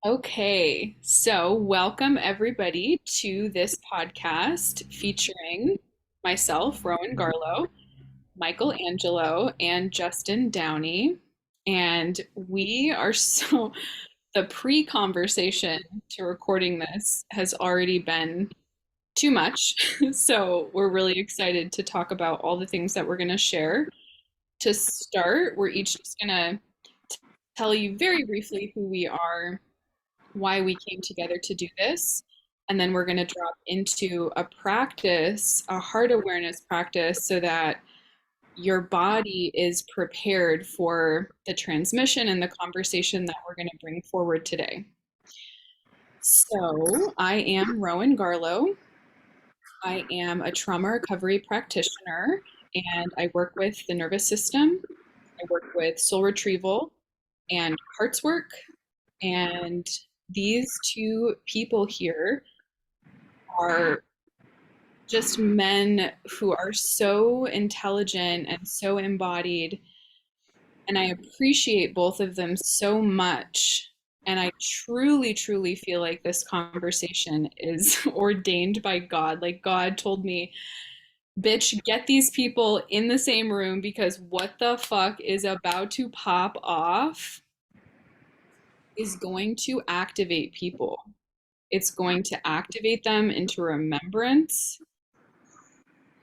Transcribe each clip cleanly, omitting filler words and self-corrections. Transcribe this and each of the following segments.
Okay, so welcome everybody to this podcast featuring myself, Rowan Garlow, Michael Angelo, and Justin Downey. And we are the pre-conversation to recording this has already been too much. So we're really excited to talk about all the things that we're going to share. To start, we're each just going to tell you very briefly who we are, why we came together to do this. And then we're going to drop into a practice, a heart awareness practice, so that your body is prepared for the transmission and the conversation that we're going to bring forward today. So, I am Rowan Garlow. I am a trauma recovery practitioner, and I work with the nervous system. I work with soul retrieval and hearts work. And these two people here are just men who are so intelligent and so embodied. And I appreciate both of them so much. And I truly, truly feel like this conversation is ordained by God. Like God told me, bitch, get these people in the same room because what the fuck is about to pop off is going to activate people. It's going to activate them into remembrance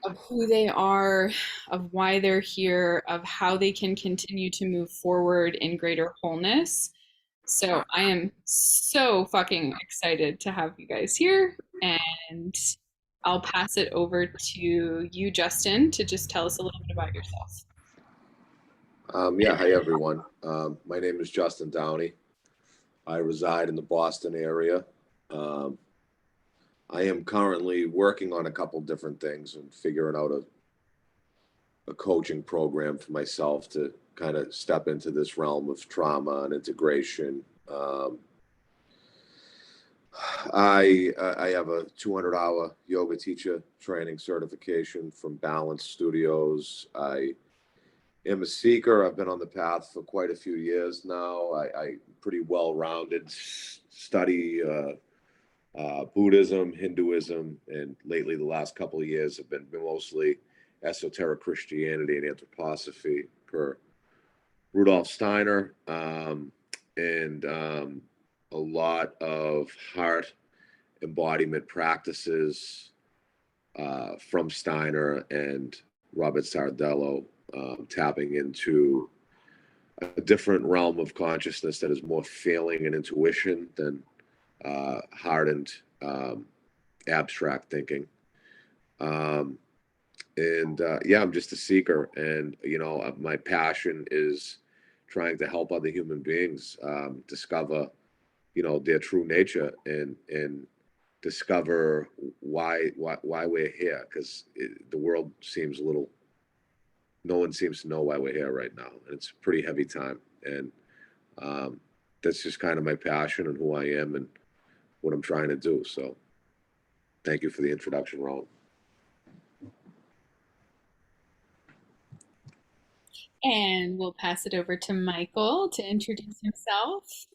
of who they are, of why they're here, of how they can continue to move forward in greater wholeness. So I am so fucking excited to have you guys here. And I'll pass it over to you, Justin, to just tell us a little bit about yourself. Hi everyone. My name is Justin Downey. I reside in the Boston area. I am currently working on a couple different things and figuring out a coaching program for myself to kind of step into this realm of trauma and integration. I have a 200-hour yoga teacher training certification from Balance Studios. I am a seeker. I've been on the path for quite a few years now. I pretty well-rounded study Buddhism, Hinduism, and lately the last couple of years have been mostly esoteric Christianity and anthroposophy per Rudolf Steiner, and a lot of heart embodiment practices from Steiner and Robert Sardello, tapping into a different realm of consciousness that is more feeling and intuition than hardened abstract thinking. I'm just a seeker, and my passion is trying to help other human beings discover their true nature and discover why we're here, because the world seems no one seems to know why we're here right now, and it's a pretty heavy time, and that's just kind of my passion and who I am and what I'm trying to do. So thank you for the introduction, Rowan. And we'll pass it over to Michael to introduce himself.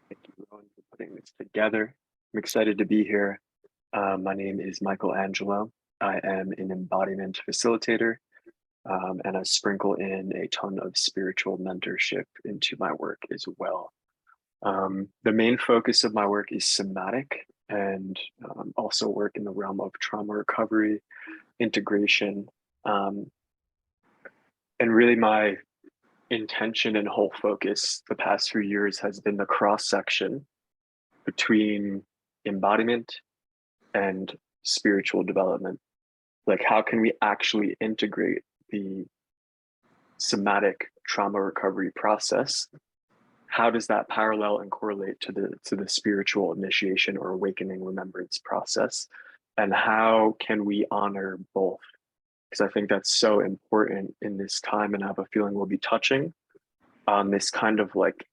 Thank you, Rowan, for putting this together. I'm excited to be here. My name is Michael Angelo. I am an embodiment facilitator, and I sprinkle in a ton of spiritual mentorship into my work as well. The main focus of my work is somatic, and also work in the realm of trauma recovery, integration, and really my intention and whole focus the past few years has been the cross section between embodiment and spiritual development. Like, how can we actually integrate the somatic trauma recovery process? How does that parallel and correlate to the spiritual initiation or awakening remembrance process? And how can we honor both? Because I think that's so important in this time, and I have a feeling we'll be touching on this kind of like,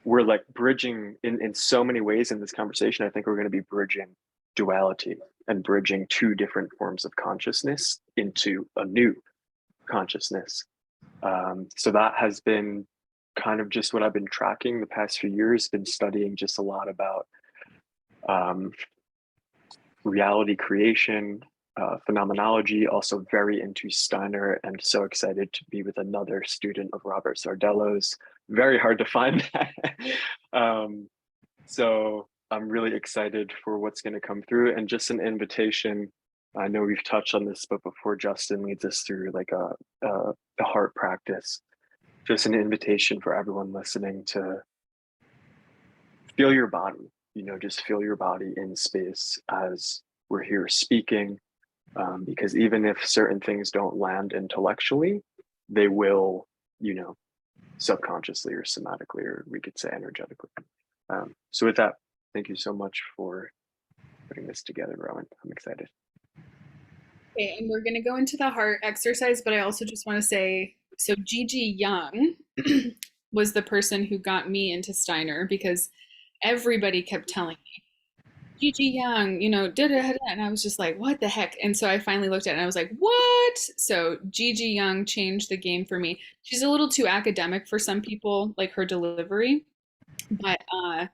we're like bridging in so many ways in this conversation. I think we're going to be bridging duality and bridging two different forms of consciousness into a new consciousness. So that has been kind of just what I've been tracking the past few years, been studying just a lot about reality creation, phenomenology, also very into Steiner, and so excited to be with another student of Robert Sardello's. Very hard to find that. So I'm really excited for what's going to come through, and just an invitation. I know we've touched on this, but before Justin leads us through like a heart practice, just an invitation for everyone listening to feel your body, just feel your body in space as we're here speaking, because even if certain things don't land intellectually, they will, subconsciously or somatically, or we could say energetically. So with that, thank you so much for putting this together, Rowan. I'm excited. Okay, and we're going to go into the heart exercise, but I also just want to say, so Gigi Young was the person who got me into Steiner because everybody kept telling me, Gigi Young, da da da, and I was just like, what the heck? And so I finally looked at it and I was like, what? So Gigi Young changed the game for me. She's a little too academic for some people, like her delivery, but I've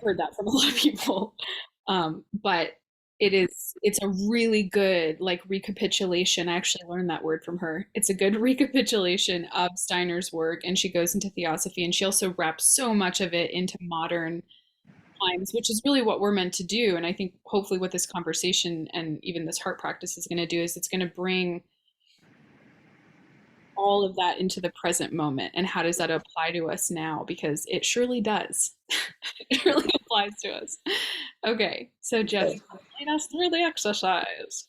heard that from a lot of people. But it's a really good like recapitulation. I actually learned that word from her. It's a good recapitulation of Steiner's work, and she goes into theosophy, and she also wraps so much of it into modern times, which is really what we're meant to do. And I think hopefully what this conversation and even this heart practice is going to do is it's going to bring all of that into the present moment. And how does that apply to us now? Because it surely does. It really applies to us. Okay, so Jeff, lead us through the exercise.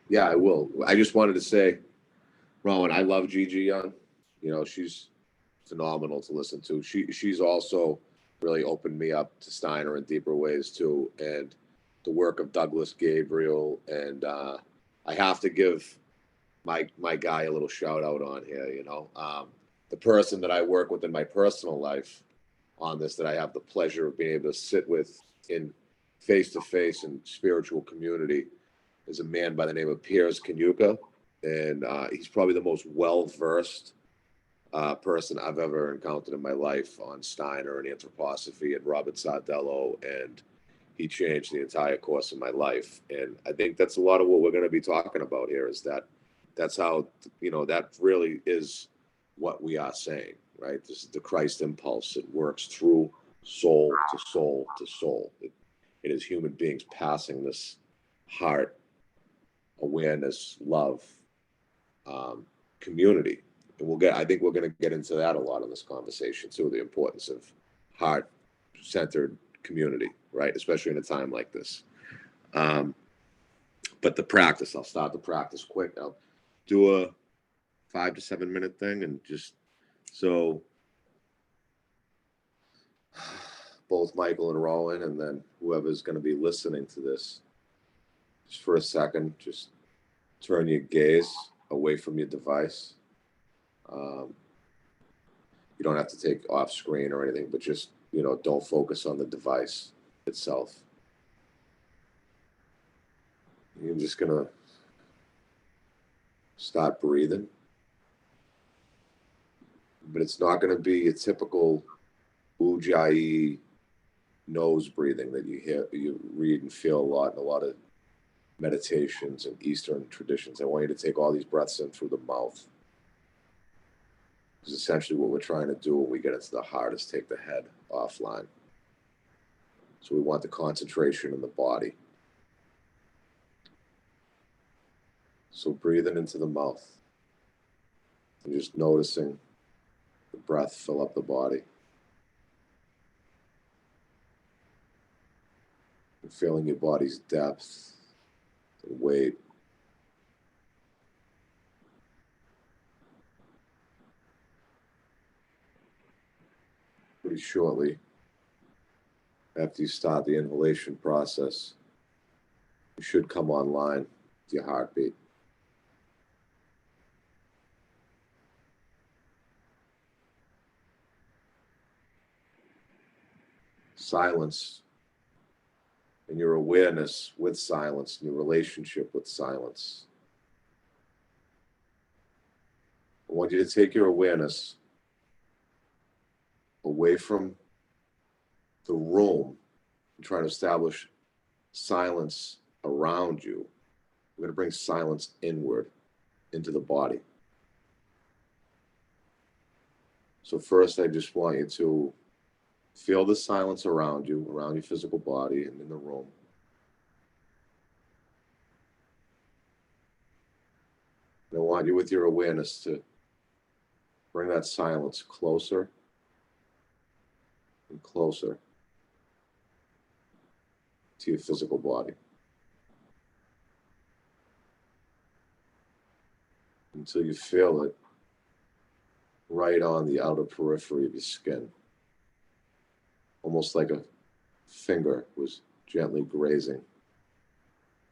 Yeah, I will. I just wanted to say, Rowan, I love Gigi Young. She's phenomenal to listen to. She's also really opened me up to Steiner in deeper ways too, and the work of Douglas Gabriel. And I have to give my guy a little shout out on here. The person that I work with in my personal life on this, that I have the pleasure of being able to sit with in face-to-face and spiritual community, is a man by the name of Piers Kanyuka, and he's probably the most well-versed person I've ever encountered in my life on Steiner and anthroposophy and Robert Sardello, and he changed the entire course of my life. And I think that's a lot of what we're going to be talking about here, is that's how, that really is what we are saying, right? This is the Christ impulse. It works through soul to soul to soul. It is human beings passing this heart, awareness, love, community. And I think we're going to get into that a lot in this conversation too, the importance of heart-centered community, right? Especially in a time like this. But the practice, I'll start the practice quick. I'll do a 5 to 7 minute thing, and just so both Michael and Rowan, and then whoever's going to be listening to this, just for a second, just turn your gaze away from your device. You don't have to take off screen or anything, but just, don't focus on the device itself. You're just going to start breathing. But it's not going to be a typical Ujjayi nose breathing that you read and feel a lot in a lot of meditations and Eastern traditions. I want you to take all these breaths in through the mouth. Because essentially what we're trying to do when we get into the heart is take the head offline. So we want the concentration in the body. So breathing into the mouth and just noticing the breath fill up the body. And feeling your body's depth and weight. Pretty shortly after you start the inhalation process, you should come online with your heartbeat. Silence and your awareness with silence and your relationship with silence I want you to take your awareness away from the room and try to establish silence around you. We're going to bring silence inward into the body. So first, I just want you to feel the silence around you, around your physical body and in the room. And I want you, with your awareness, to bring that silence closer and closer to your physical body until you feel it right on the outer periphery of your skin, almost like a finger was gently grazing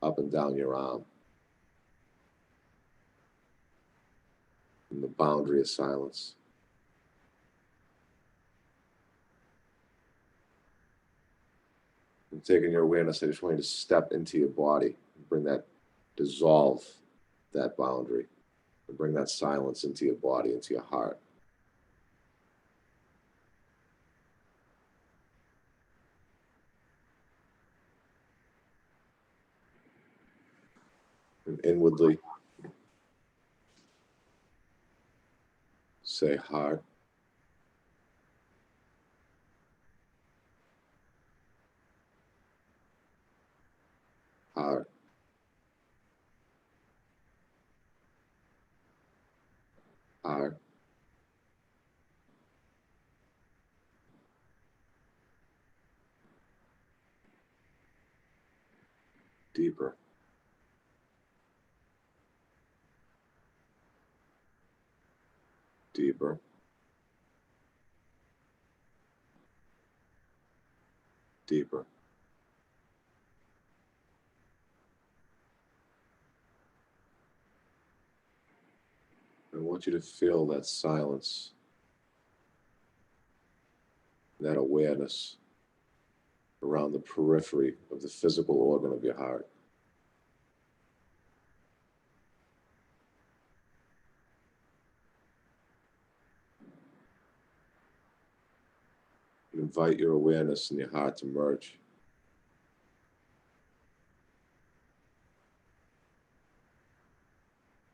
up and down your arm. In the boundary of silence. And taking your awareness, I just want you to step into your body and bring that, dissolve that boundary, and bring that silence into your body, into your heart. And inwardly say heart, heart, heart. Deeper. Deeper. Deeper. I want you to feel that silence, that awareness around the periphery of the physical organ of your heart. You invite your awareness and your heart to merge.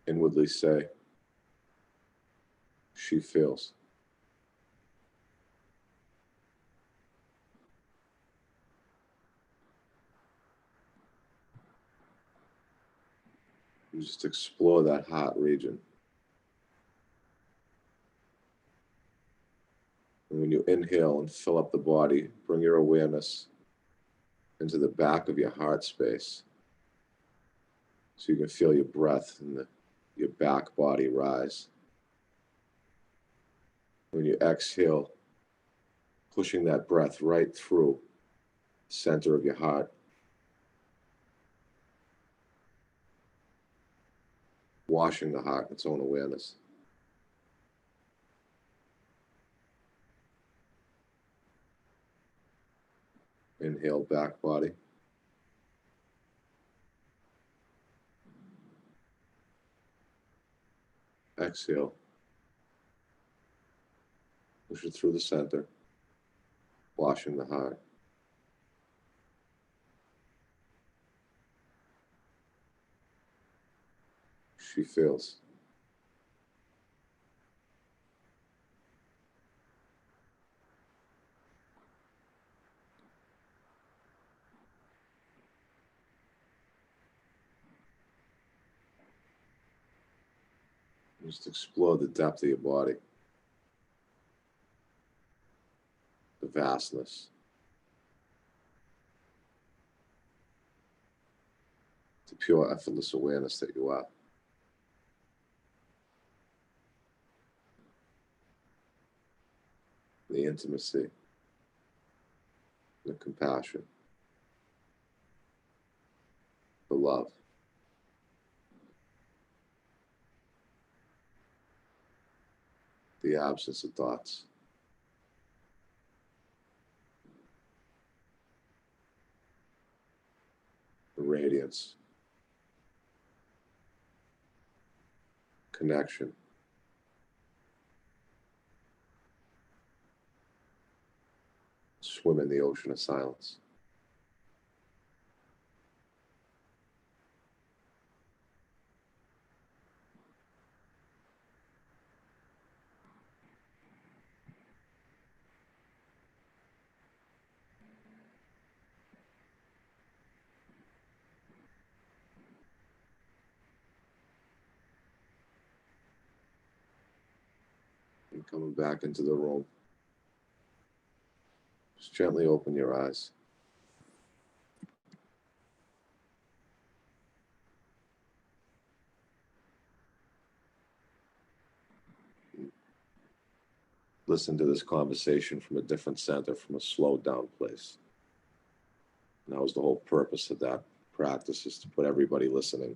Inwardly say, she feels. You just explore that heart region. And when you inhale and fill up the body, bring your awareness into the back of your heart space. So you can feel your breath and your back body rise. When you exhale, pushing that breath right through the center of your heart. Washing the heart in its own awareness. Inhale, back body. Exhale. Push it through the center, washing the heart. She feels. Just explore the depth of your body, the vastness, the pure, effortless awareness that you are. The intimacy, the compassion, the love. The absence of thoughts. The radiance. Connection. swim in the ocean of silence. And coming back into the room, just gently open your eyes. Listen to this conversation from a different center, from a slowed down place. And that was the whole purpose of that practice, is to put everybody listening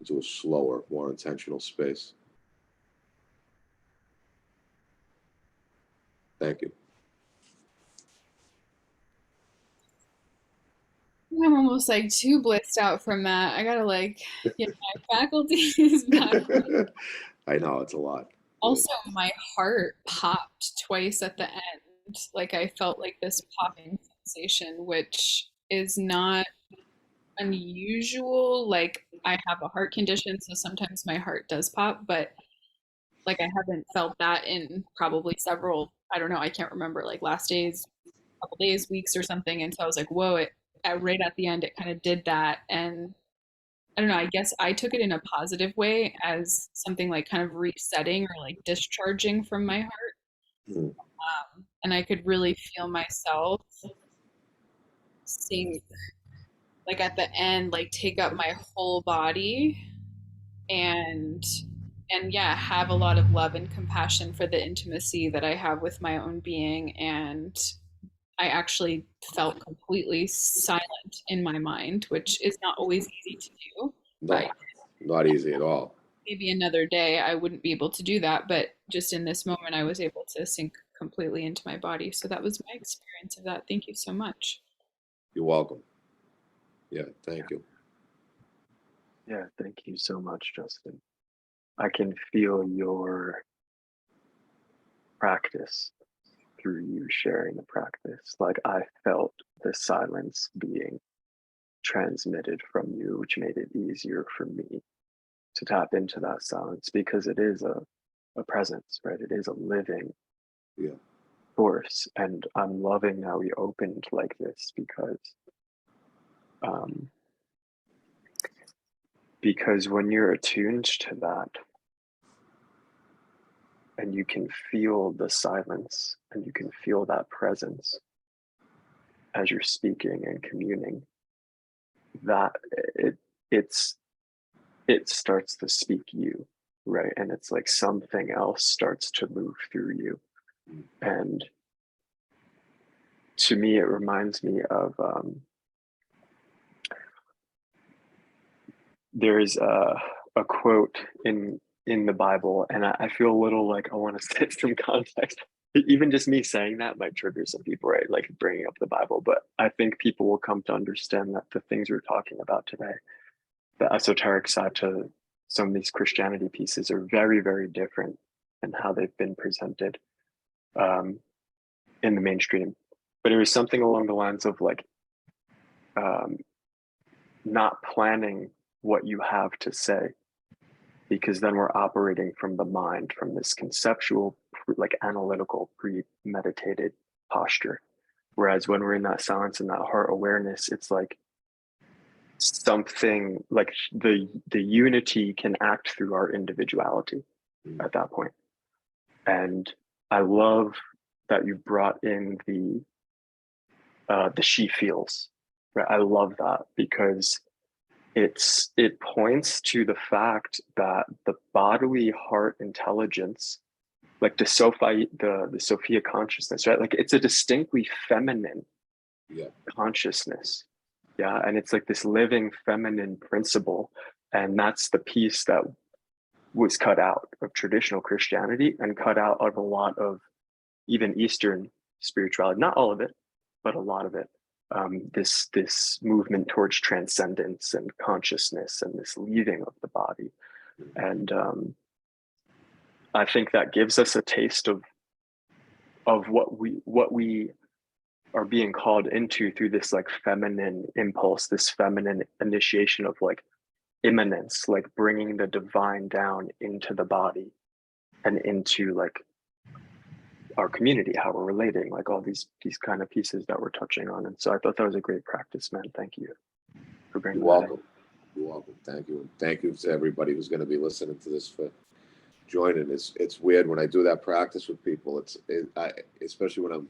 into a slower, more intentional space. Thank you. I'm almost like too blissed out from that. I gotta like get my faculties back. I know, it's a lot. Also, my heart popped twice at the end. Like I felt like this popping sensation, which is not unusual. Like I have a heart condition, so sometimes my heart does pop, but like I haven't felt that in probably several, I don't know, I can't remember, like last days, couple days, weeks or something. And so I was like, whoa, right at the end, it kind of did that. And I don't know, I guess I took it in a positive way as something like kind of resetting or like discharging from my heart. Mm. And I could really feel myself sink, like at the end, like take up my whole body and yeah, have a lot of love and compassion for the intimacy that I have with my own being. And I actually felt completely silent in my mind, which is not always easy to do. No, not easy at all. Maybe another day I wouldn't be able to do that, but just in this moment, I was able to sink completely into my body. So that was my experience of that. Thank you so much. You're welcome. Yeah, thank you. Yeah, thank you so much, Justin. I can feel your practice through you sharing the practice. Like I felt the silence being transmitted from you, which made it easier for me to tap into that silence, because it is a presence, right? It is a living force. And I'm loving how we opened like this because when you're attuned to that and you can feel the silence and you can feel that presence as you're speaking and communing, that it starts to speak you, right? And it's like something else starts to move through you. And to me, it reminds me of there's a quote in the Bible, and I feel a little like I want to set some context. Even just me saying that might trigger some people, right? Like bringing up the Bible, but I think people will come to understand that the things we're talking about today, the esoteric side to some of these Christianity pieces, are very, very different in how they've been presented in the mainstream. But it was something along the lines of like not planning what you have to say, because then we're operating from the mind, from this conceptual, like analytical, premeditated posture. Whereas when we're in that silence and that heart awareness, it's like something like the unity can act through our individuality at that point. And I love that you brought in the she feels, right? I love that because it points to the fact that the bodily heart intelligence, like the Sophia consciousness, right? Like it's a distinctly feminine consciousness. Yeah. And it's like this living feminine principle. And that's the piece that was cut out of traditional Christianity and cut out of a lot of even Eastern spirituality, not all of it, but a lot of it. This movement towards transcendence and consciousness and this leaving of the body. And I think that gives us a taste of what we are being called into through this like feminine impulse, this feminine initiation of like immanence, like bringing the divine down into the body and into like our community, how we're relating, like all these kind of pieces that we're touching on. And so I thought that was a great practice, man. Thank you for bringing You're that welcome. You're welcome. Thank you. And thank you to everybody who's going to be listening to this for joining. It's weird when I do that practice with people. Especially when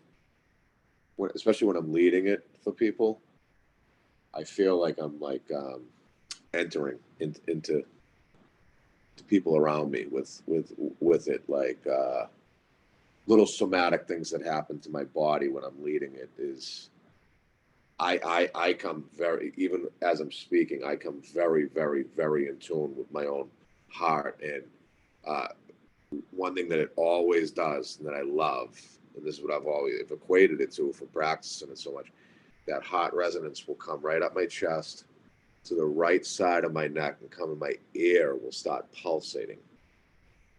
I'm leading it for people. I feel like I'm like entering into the people around me with it, like little somatic things that happen to my body when I'm leading it. Is I come very, even as I'm speaking, I come very, very, very in tune with my own heart. And one thing that it always does, and that I love, and this is what I've always equated it to for practicing it so much, that heart resonance will come right up my chest to the right side of my neck and come in my ear, will start pulsating.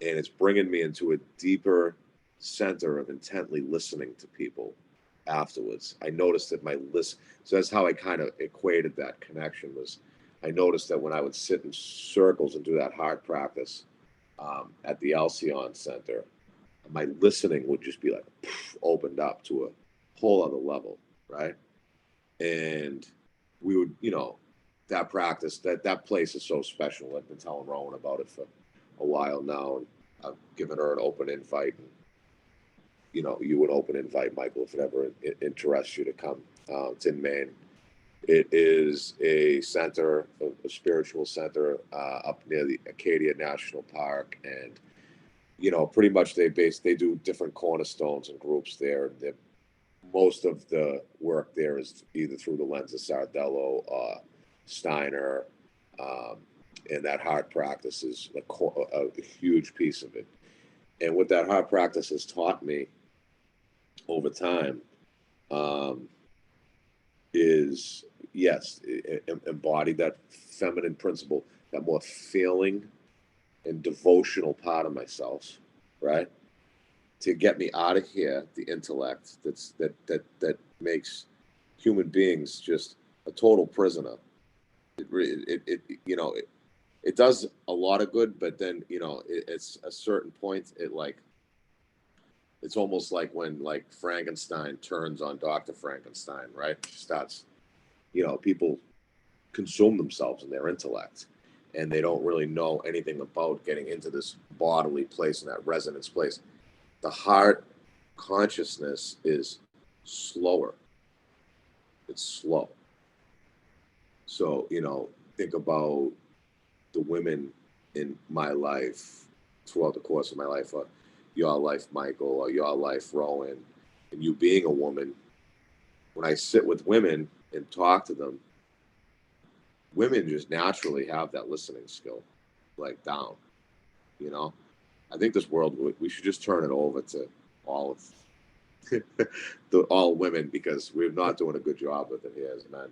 And it's bringing me into a deeper center of intently listening to people afterwards. I noticed that my list, so that's how I kind of equated that connection. Was I noticed that when I would sit in circles and do that heart practice at the Alcyon Center, my listening would just be like opened up to a whole other level, right? And we would, that practice, that place is so special. I've been telling Rowan about it for a while now, and I've given her an open invite. And, you would open invite, Michael, if it ever interests you to come. It's in Maine. It is a center, a spiritual center up near the Acadia National Park, and pretty much they do different cornerstones and groups there. Most of the work there is either through the lens of Sardello, Steiner, and that heart practice is a huge piece of it. And what that heart practice has taught me over time is, yes, embody that feminine principle, that more feeling and devotional part of myself, right? To get me out of here, the intellect that makes human beings just a total prisoner. It does a lot of good, but then it's a certain point. It's almost like when like Frankenstein turns on Dr. Frankenstein, right? She starts, people consume themselves in their intellect, and they don't really know anything about getting into this bodily place and that resonance place. The heart consciousness is slower. It's slow. So, think about the women in my life throughout the course of my life, or your life, Michael, or your life, Rowan, and you being a woman. When I sit with women and talk to them, women just naturally have that listening skill, like down, I think this world, we should just turn it over to all of all women, because we're not doing a good job with it here as men.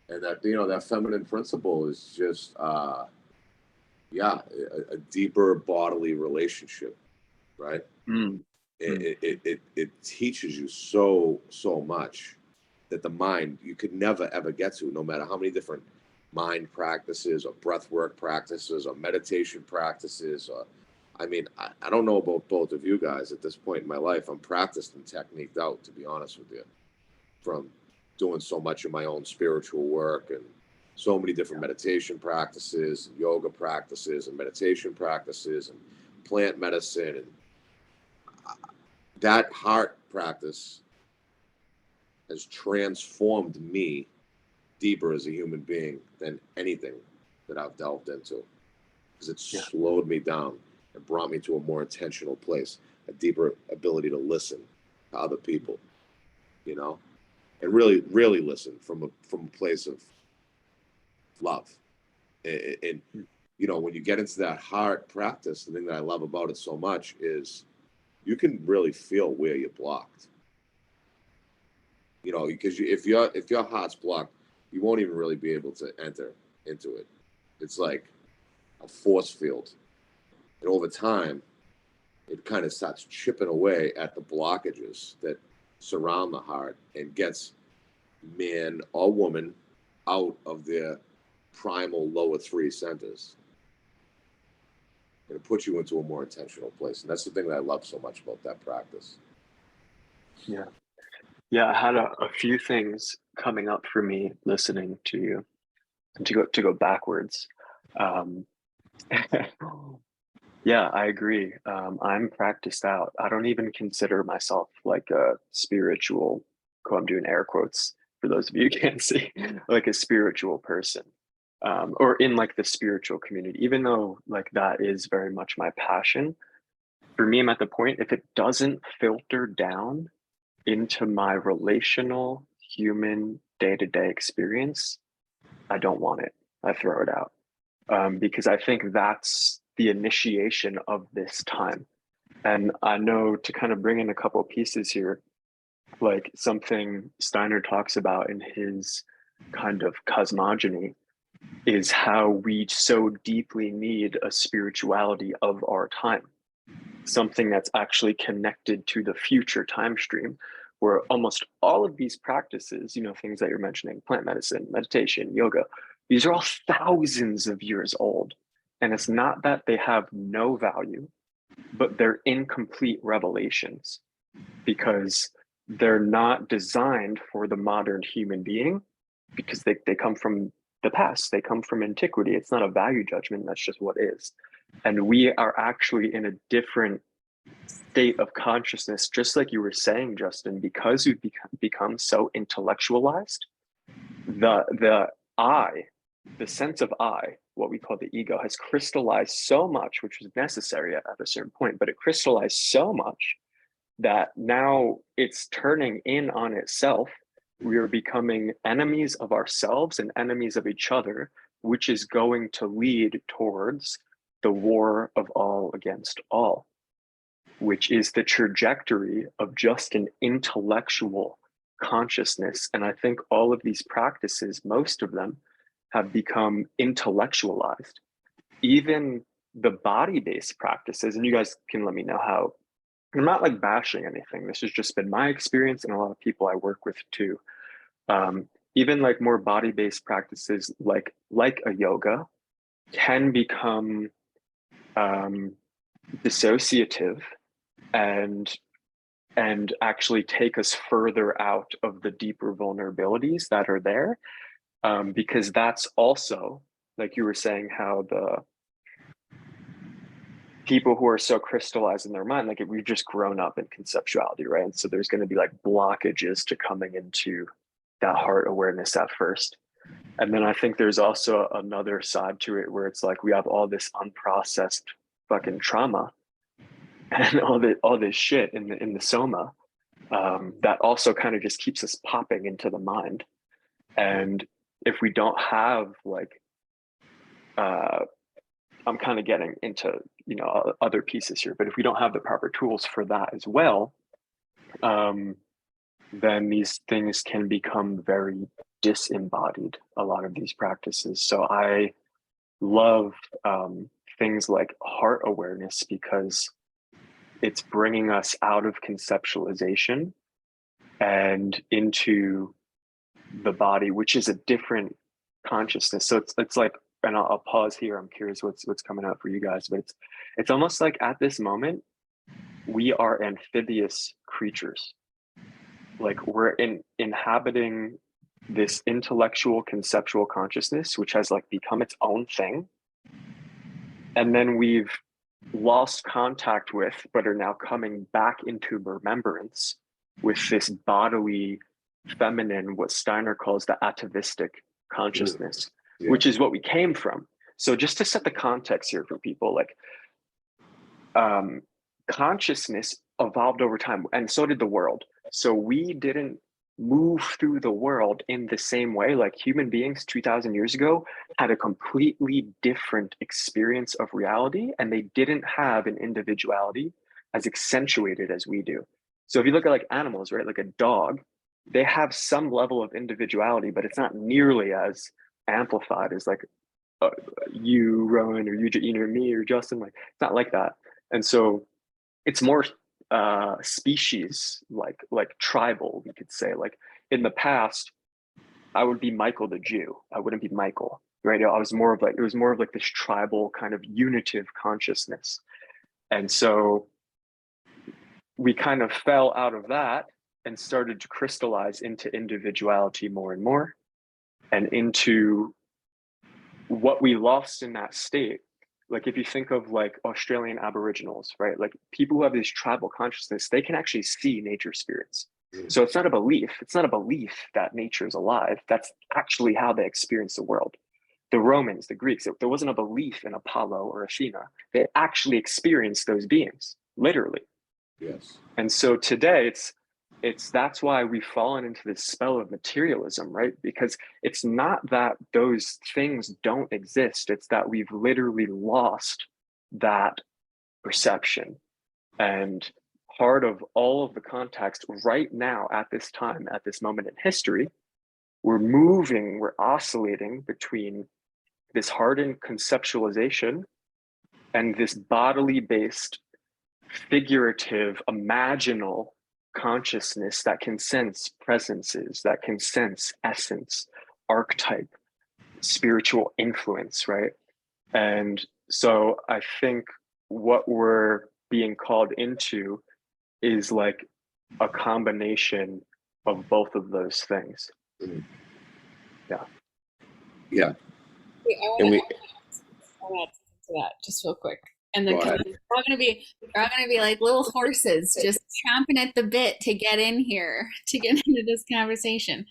And that, that feminine principle is just, a deeper bodily relationship, right? It teaches you so much that the mind, you could never ever get to, no matter how many different mind practices or breath work practices or meditation practices. Or I don't know about both of you guys at this point in my life. I'm practiced and techniqued out, to be honest with you, from doing so much of my own spiritual work and so many different meditation practices, and yoga practices, and meditation practices, and plant medicine. And that heart practice has transformed me deeper as a human being than anything that I've delved into, because it slowed me down and brought me to a more intentional place, a deeper ability to listen to other people, and really, really listen from a place of love. And when you get into that heart practice, the thing that I love about it so much is you can really feel where you're blocked. Because if your heart's blocked, you won't even really be able to enter into it. It's like a force field, and over time, it kind of starts chipping away at the blockages that surround the heart and gets man or woman out of their primal lower three centers. And it puts you into a more intentional place. And that's the thing that I love so much about that practice. Yeah. Yeah, I had a few things coming up for me listening to you, and to go backwards. Yeah, I agree. I'm practiced out. I don't even consider myself like a spiritual, I'm doing air quotes for those of you who can't see, like a spiritual person, or in like the spiritual community, even though like that is very much my passion. For me, I'm at the point, if it doesn't filter down into my relational human day-to-day experience, I don't want it. I throw it out. Because I think that's the initiation of this time. And I know, to kind of bring in a couple of pieces here, like something Steiner talks about in his kind of cosmogony is how we so deeply need a spirituality of our time, something that's actually connected to the future time stream, where almost all of these practices, you know, things that you're mentioning, plant medicine, meditation, yoga, these are all thousands of years old. And it's not that they have no value, but they're incomplete revelations because they're not designed for the modern human being, because they come from the past, they come from antiquity. It's not a value judgment, that's just what is. And we are actually in a different state of consciousness, just like you were saying, Justin, because we've become so intellectualized. The I, the sense of I, what we call the ego, has crystallized so much, which was necessary at a certain point, but it crystallized so much that now it's turning in on itself. We are becoming enemies of ourselves and enemies of each other, which is going to lead towards the war of all against all, which is the trajectory of just an intellectual consciousness. And I think all of these practices, most of them, have become intellectualized. Even the body-based practices, and you guys can let me know how, I'm not like bashing anything. This has just been my experience and a lot of people I work with too. Even like more body-based practices like a yoga can become dissociative and actually take us further out of the deeper vulnerabilities that are there, because that's also, like you were saying, how the people who are so crystallized in their mind, like we've just grown up in conceptuality, right? And so there's going to be like blockages to coming into that heart awareness at first. And then I think there's also another side to it where it's like we have all this unprocessed fucking trauma and all this shit in the soma, that also kind of just keeps us popping into the mind. And if we don't have like, I'm kind of getting into, you know, other pieces here, but if we don't have the proper tools for that as well, then these things can become very disembodied, a lot of these practices. So I love things like heart awareness because it's bringing us out of conceptualization and into the body, which is a different consciousness. So it's like, and I'll pause here. I'm curious what's coming up for you guys, but it's almost like at this moment, we are amphibious creatures. Like we're inhabiting this intellectual conceptual consciousness, which has like become its own thing. And then we've lost contact with, but are now coming back into remembrance with this bodily feminine, what Steiner calls the atavistic consciousness, yeah. Which is what we came from. So just to set the context here for people, like consciousness evolved over time, and so did the world. So we didn't move through the world in the same way. Like human beings 2000 years ago had a completely different experience of reality, and they didn't have an individuality as accentuated as we do. So if you look at like animals, right, like a dog, they have some level of individuality, but it's not nearly as amplified as like you, Rowan, or you, me, or Justin. Like it's not like that. And so it's more species, like tribal, we could say. Like in the past, I would be Michael the Jew. I wouldn't be Michael, right? I was more of like, it was more of like this tribal kind of unitive consciousness. And so we kind of fell out of that and started to crystallize into individuality more and more, and into what we lost in that state. Like if you think of like Australian Aboriginals, right? Like people who have this tribal consciousness, they can actually see nature spirits. So it's not a belief. It's not a belief that nature is alive. That's actually how they experience the world. The Romans, the Greeks, there wasn't a belief in Apollo or Athena. They actually experienced those beings, literally. Yes. And so today that's why we've fallen into this spell of materialism, right? Because it's not that those things don't exist. It's that we've literally lost that perception. And part of all of the context right now at this time, at this moment in history, we're oscillating between this hardened conceptualization and this bodily based, figurative, imaginal consciousness that can sense presences, that can sense essence, archetype, spiritual influence, right? And so I think what we're being called into is like a combination of both of those things. Mhm. Yeah. Yeah. Wait, I And want we, to add something to that just real quick. And then go ahead. we're all gonna be like little horses just champing at the bit to get in here, to get into this conversation.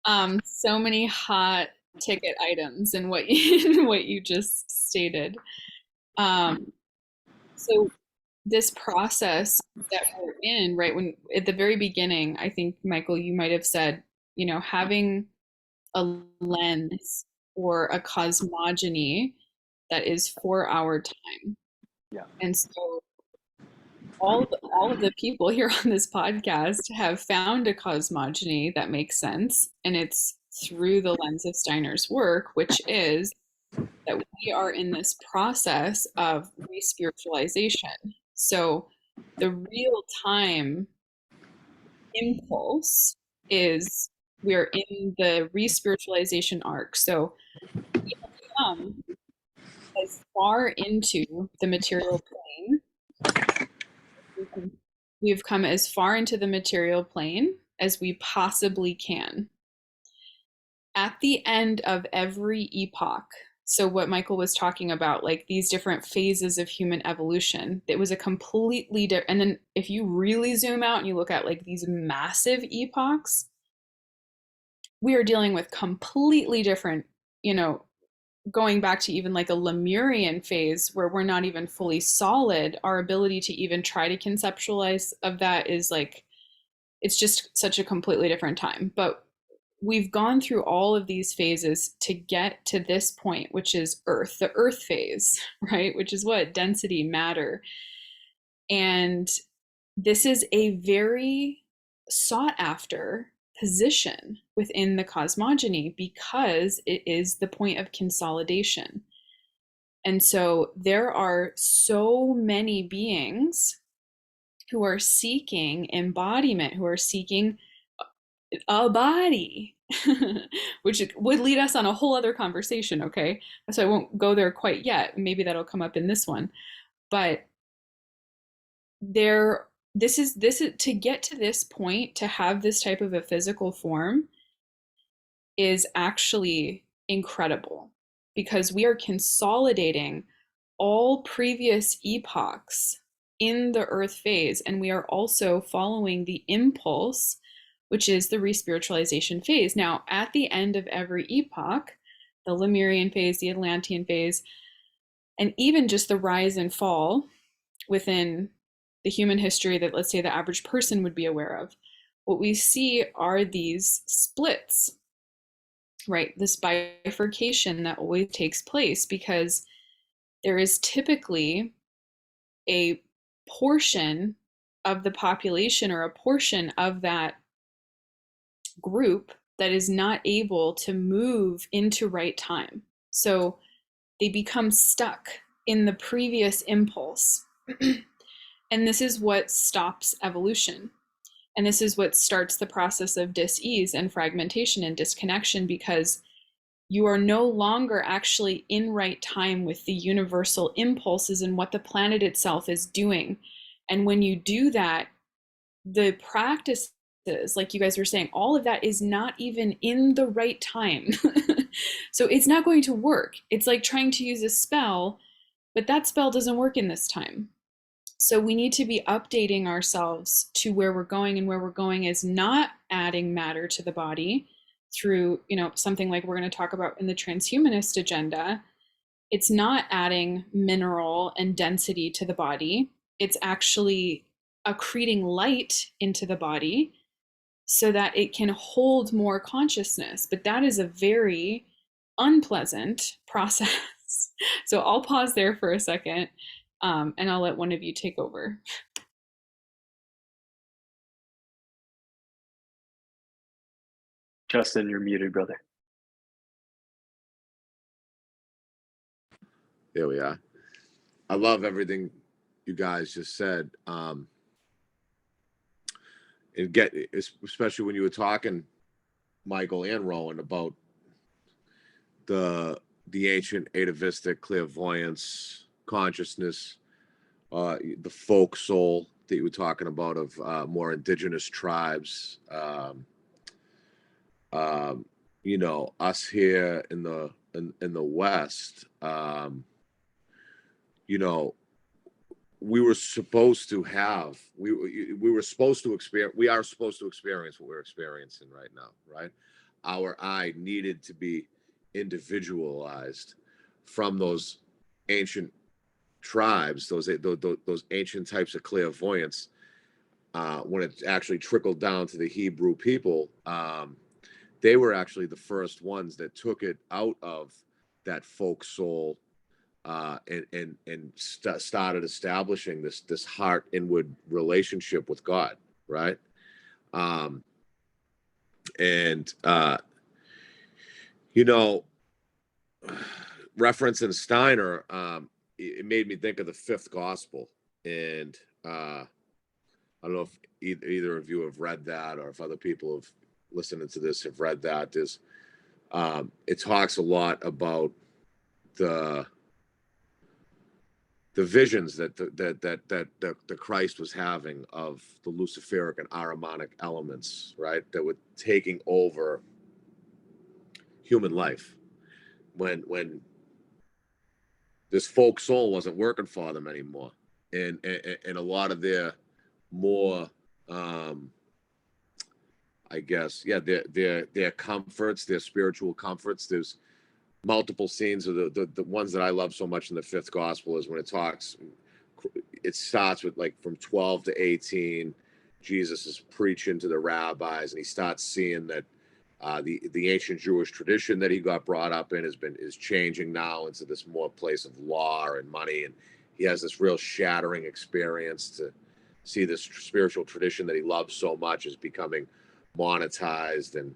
So many hot ticket items in what what you just stated. So this process that we're in, right, when at the very beginning, I think, Michael, you might have said, having a lens or a cosmogony that is for our time. Yeah. And so all of the people here on this podcast have found a cosmogony that makes sense, and it's through the lens of Steiner's work, which is that we are in this process of re-spiritualization. So the real time impulse is we're in the re-spiritualization arc. So we have come as far into the material plane. We've come as far into the material plane as we possibly can. At the end of every epoch, so what Michael was talking about, like these different phases of human evolution, it was a completely different, and then if you really zoom out and you look at like these massive epochs, we are dealing with completely different, going back to even like a Lemurian phase where we're not even fully solid. Our ability to even try to conceptualize of that is like, it's just such a completely different time. But we've gone through all of these phases to get to this point, which is Earth, the Earth phase, right? Which is what? Density, matter. And this is a very sought after position within the cosmogony because it is the point of consolidation. And so there are so many beings who are seeking embodiment, who are seeking a body, which would lead us on a whole other conversation, okay? So I won't go there quite yet. Maybe that'll come up in this one. But this is to get to this point, to have this type of a physical form is actually incredible because we are consolidating all previous epochs in the Earth phase, and we are also following the impulse, which is the re-spiritualization phase. Now, at the end of every epoch, the Lemurian phase, the Atlantean phase, and even just the rise and fall within the human history that, let's say, the average person would be aware of, what we see are these splits, right? This bifurcation that always takes place because there is typically a portion of the population or a portion of that group that is not able to move into right time. So they become stuck in the previous impulse. And this is what stops evolution. And this is what starts the process of dis-ease and fragmentation and disconnection, because you are no longer actually in right time with the universal impulses and what the planet itself is doing. And when you do that, the practices, like you guys were saying, all of that is not even in the right time. So it's not going to work. It's like trying to use a spell, but that spell doesn't work in this time. So we need to be updating ourselves to where we're going, and where we're going is not adding matter to the body through, something like we're going to talk about in the transhumanist agenda. It's not adding mineral and density to the body. It's actually accreting light into the body so that it can hold more consciousness. But that is a very unpleasant process. So I'll pause there for a second, and I'll let one of you take over. Justin, you're muted, brother. There we are. I love everything you guys just said. And especially when you were talking, Michael and Rowan, about the ancient atavistic clairvoyance consciousness, the folk soul that you were talking about of more indigenous tribes. Us here in the West, we were supposed to have, we were supposed to experience, we are supposed to experience what we're experiencing right now, right? Our eye needed to be individualized from those ancient tribes, those ancient types of clairvoyance. When it actually trickled down to the Hebrew people, they were actually the first ones that took it out of that folk soul, and started establishing this heart inward relationship with God, right? Referencing Steiner, it made me think of the fifth gospel, and I don't know if either of you have read that, or if other people have listened to this have read that. It talks a lot about the visions that the Christ was having of the Luciferic and Ahrimanic elements, right, that were taking over human life when this folk soul wasn't working for them anymore, and a lot of their more their comforts, their spiritual comforts. There's multiple scenes of the ones that I love so much in the fifth gospel is when it starts with, like, from 12 to 18, Jesus is preaching to the rabbis, and he starts seeing that the ancient Jewish tradition that he got brought up in is changing now into this more place of law and money, and he has this real shattering experience to see this spiritual tradition that he loves so much is becoming monetized. And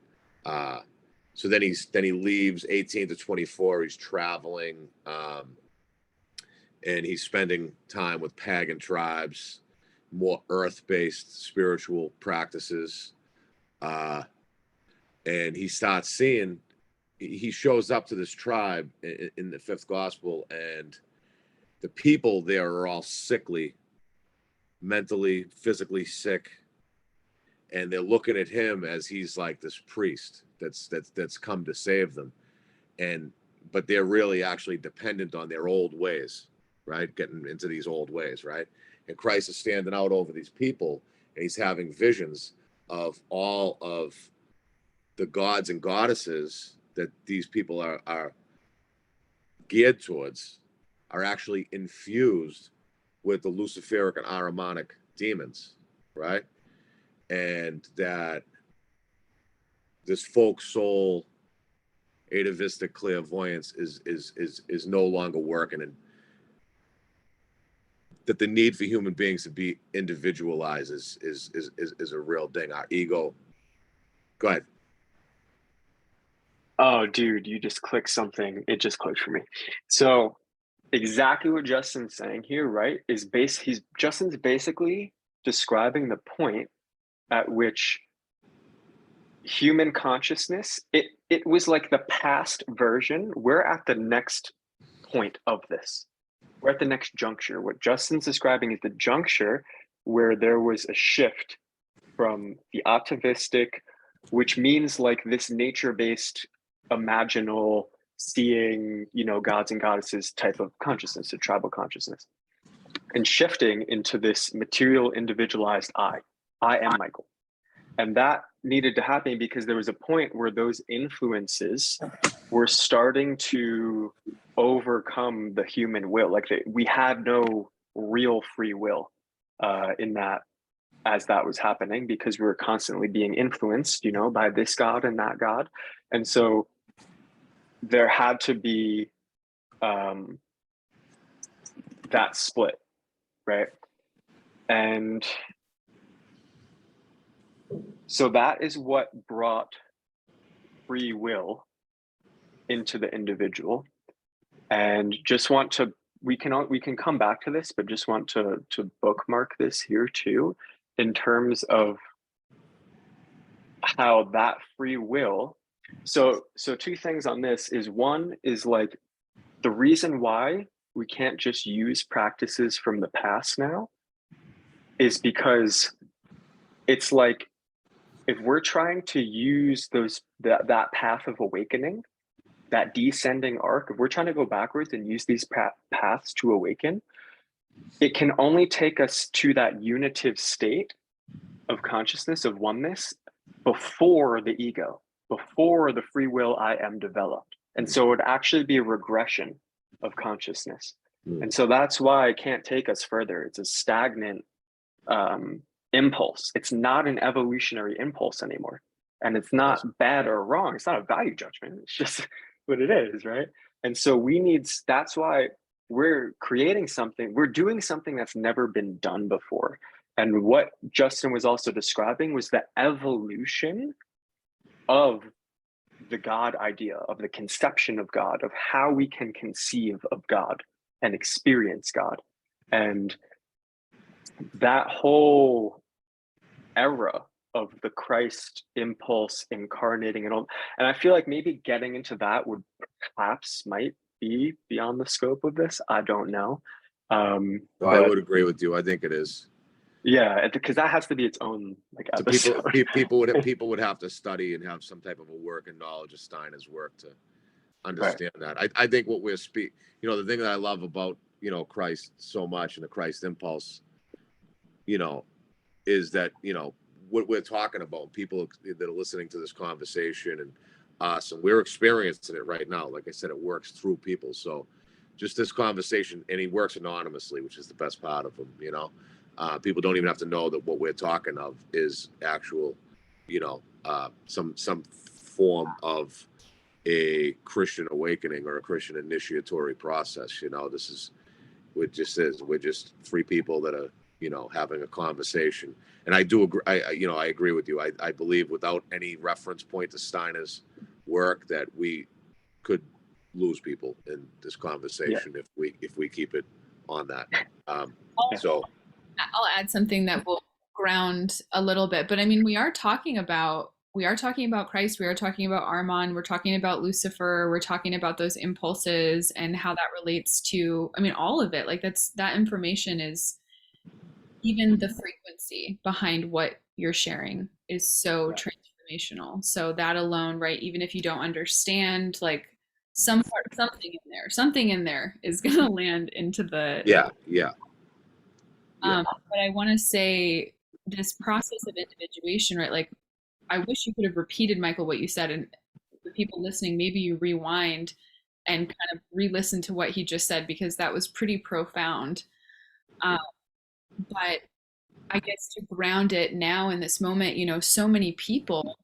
so then he leaves 18 to 24. He's traveling, and he's spending time with pagan tribes, more earth-based spiritual practices, and he starts seeing. He shows up to this tribe in the fifth gospel, and the people there are all sickly, mentally, physically sick, and they're looking at him as he's like this priest that's come to save them, but they're really actually dependent on their old ways, right? Getting into these old ways, right? And Christ is standing out over these people, and he's having visions of all of the gods and goddesses that these people are geared towards are actually infused with the Luciferic and Ahrimanic demons, right? And that this folk soul atavistic clairvoyance is no longer working, and that the need for human beings to be individualized is a real thing. Our ego. Go ahead. Oh, dude, you just clicked something. It just clicked for me. So exactly what Justin's saying here, right? Justin's basically describing the point at which human consciousness, it was like the past version. We're at the next point of this. We're at the next juncture. What Justin's describing is the juncture where there was a shift from the optimistic, which means like this nature-based, imaginal, seeing, gods and goddesses type of consciousness, a tribal consciousness, and shifting into this material, individualized I am Michael. And that needed to happen because there was a point where those influences were starting to overcome the human will. Like we had no real free will in that, as that was happening, because we were constantly being influenced, by this god and that god. And so there had to be that split, right? And so that is what brought free will into the individual. And just want to, we can come back to this, but just want to bookmark this here too, in terms of how that free will. So two things on this is, one is like the reason why we can't just use practices from the past now is because it's like, if we're trying to use that path of awakening, that descending arc, if we're trying to go backwards and use these paths to awaken, it can only take us to that unitive state of consciousness, of oneness, before the ego, before the free will I am developed. And so it would actually be a regression of consciousness. And so that's why it can't take us further. It's a stagnant impulse. It's not an evolutionary impulse anymore. And it's not bad or wrong. It's not a value judgment. It's just what it is, right? And so that's why we're creating something, we're doing something that's never been done before. And what Justin was also describing was the evolution of the God idea, of the conception of God, of how we can conceive of God and experience God. And that whole era of the Christ impulse incarnating and all, and I feel like maybe getting into that would might be beyond the scope of this. I don't know. I would agree with you. I think it is. Yeah, because that has to be its own like episode. People would have to study and have some type of a work and knowledge of Steiner's work to understand that. I think what we're the thing that I love about Christ so much and the Christ impulse, is that what we're talking about, people that are listening to this conversation and us, and we're experiencing it right now. Like I said, it works through people. So just this conversation, and he works anonymously, which is the best part of him. People don't even have to know that what we're talking of is actual, some form of a Christian awakening or a Christian initiatory process. This is what it just is. We're just three people that are, having a conversation. And I do agree. I agree with you. I believe without any reference point to Steiner's work that we could lose people in this conversation if we keep it on that. So I'll add something that will ground a little bit, but I mean, we are talking about Christ, we are talking about Armand, we're talking about Lucifer, we're talking about those impulses and how that relates to, I mean, all of it. Like that information is, even the frequency behind what you're sharing is so transformational. So that alone, right? Even if you don't understand, like something in there is going to land into the but I want to say this process of individuation, right? Like, I wish you could have repeated, Michael, what you said, and the people listening, maybe you rewind and kind of re-listen to what he just said, because that was pretty profound. But I guess to ground it now in this moment, so many people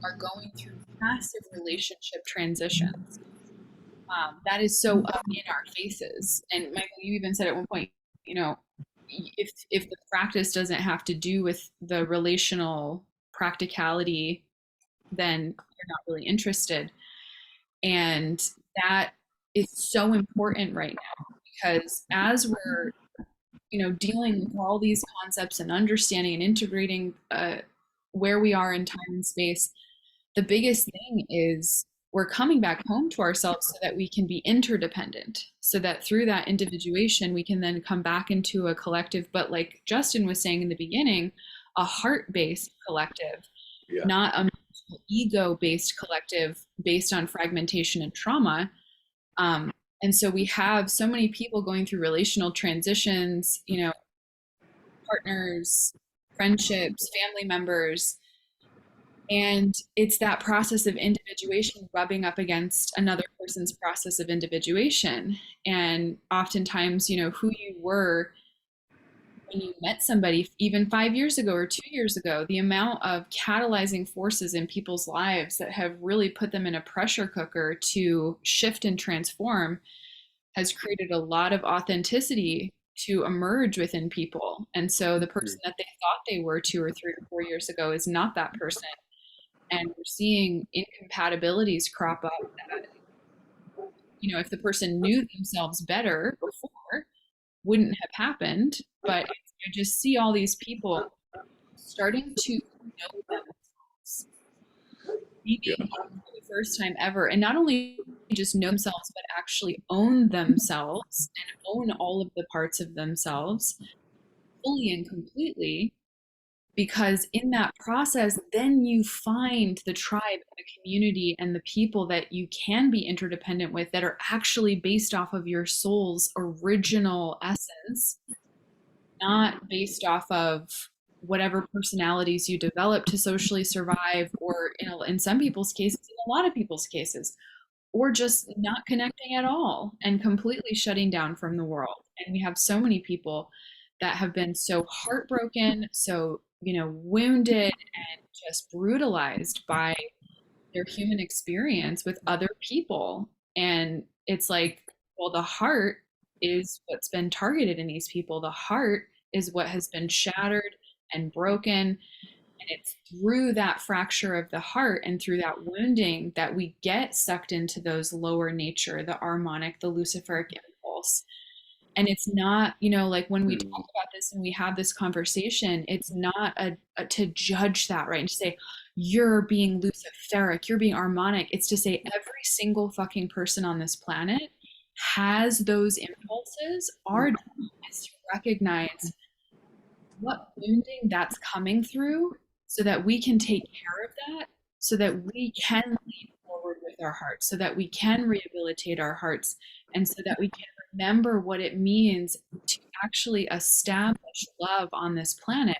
are going through massive relationship transitions. That is so up in our faces. And Michael, you even said at one point, if the practice doesn't have to do with the relational practicality, then you're not really interested. And that is so important right now, because as we're, dealing with all these concepts and understanding and integrating where we are in time and space, the biggest thing is we're coming back home to ourselves so that we can be interdependent, so that through that individuation we can then come back into a collective, but like Justin was saying in the beginning, a heart-based collective, Yeah. not a ego-based collective based on fragmentation and trauma. And so we have so many people going through relational transitions, partners, friendships, family members, and it's that process of individuation rubbing up against another person's process of individuation. And oftentimes, who you were when you met somebody, even 5 years ago or 2 years ago, the amount of catalyzing forces in people's lives that have really put them in a pressure cooker to shift and transform has created a lot of authenticity to emerge within people. And so the person that they thought they were 2 or 3 or 4 years ago is not that person. And we're seeing incompatibilities crop up that, if the person knew themselves better before, wouldn't have happened. But I just see all these people starting to know themselves, maybe for the first time ever, and not only just know themselves, but actually own themselves and own all of the parts of themselves fully and completely. Because in that process, then you find the tribe, the community, and the people that you can be interdependent with that are actually based off of your soul's original essence, not based off of whatever personalities you develop to socially survive, or in some people's cases, in a lot of people's cases, or just not connecting at all and completely shutting down from the world. And we have so many people that have been so heartbroken, so, wounded and just brutalized by their human experience with other people. And it's like, well, the heart is what's been targeted in these people. The heart is what has been shattered and broken. And it's through that fracture of the heart and through that wounding that we get sucked into those lower nature, the Ahrimanic, the Luciferic impulse. And it's not, like when we talk about this and we have this conversation, it's not to judge that, right? And to say, you're being Luciferic, you're being Ahrimanic. It's to say every single fucking person on this planet has those impulses. Our job is to recognize what wounding that's coming through so that we can take care of that, so that we can lead forward with our hearts, so that we can rehabilitate our hearts, and so that we can remember what it means to actually establish love on this planet.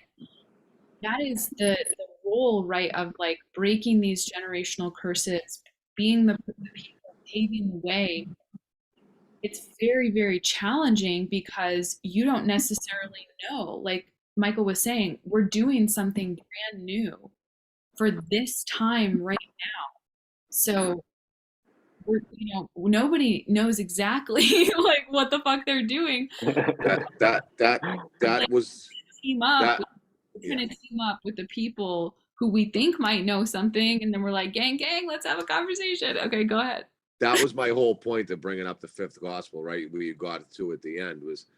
That is the role, right, of like breaking these generational curses, being the people paving the way. It's very, very challenging because you don't necessarily know. Like Michael was saying, we're doing something brand new for this time right now. So we're, nobody knows exactly like what the fuck they're doing. That was Team up. that. We're trying to team up with the people who we think might know something, and then we're like, gang, let's have a conversation. Okay, go ahead. That was my whole point of bringing up the fifth gospel, right? Where you got to at the end was,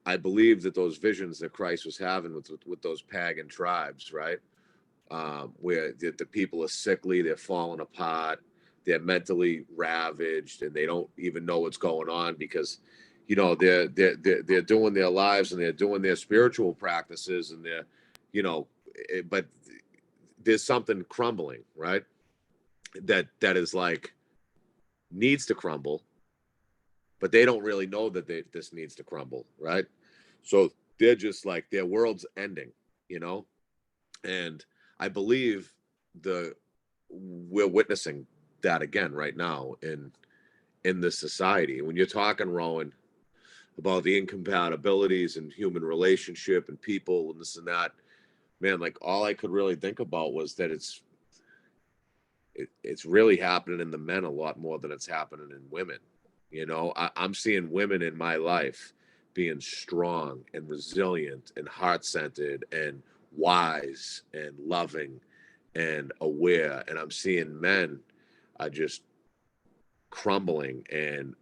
I believe that those visions that Christ was having with those pagan tribes, right? Where the people are sickly, they're falling apart, they're mentally ravaged, and they don't even know what's going on because, they're doing their lives and they're doing their spiritual practices and they're, but there's something crumbling, right? That is like needs to crumble, but they don't really know that this needs to crumble, right? So they're just like their world's ending, and I believe we're witnessing that again right now in this society. When you're talking, Rowan, about the incompatibilities in human relationship and people and this and that, man, like all I could really think about was that it's really happening in the men a lot more than it's happening in women. I'm seeing women in my life being strong and resilient and heart-centered and wise and loving and aware, and I'm seeing men are just crumbling, and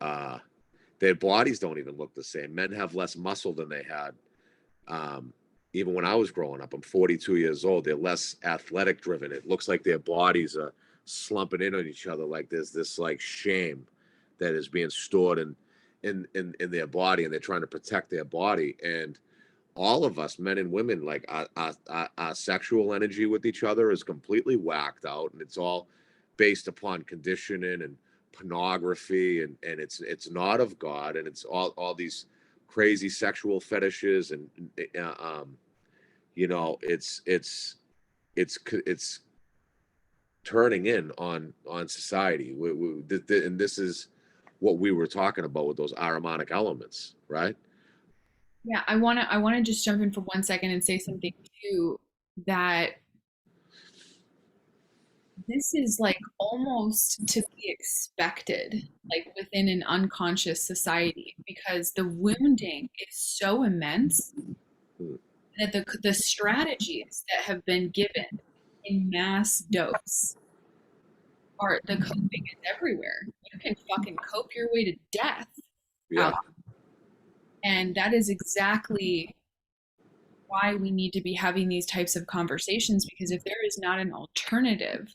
their bodies don't even look the same. Men have less muscle than they had. Even when I was growing up, I'm 42 years old. They're less athletic driven. It looks like their bodies are slumping in on each other. Like there's this like shame that is being stored in their body, and they're trying to protect their body. And all of us, men and women, like our sexual energy with each other is completely whacked out, and it's all based upon conditioning and pornography, and it's not of God, and it's all these crazy sexual fetishes, and you know, it's turning in on society. And this is what we were talking about with those Ahrimanic elements, right? Yeah, I wanna just jump in for 1 second and say something too, that this is like almost to be expected, like within an unconscious society, because the wounding is so immense Hmm. that the strategies that have been given in mass dose are the coping is everywhere. You can fucking cope your way to death Yeah. out. And that is exactly why we need to be having these types of conversations, because if there is not an alternative,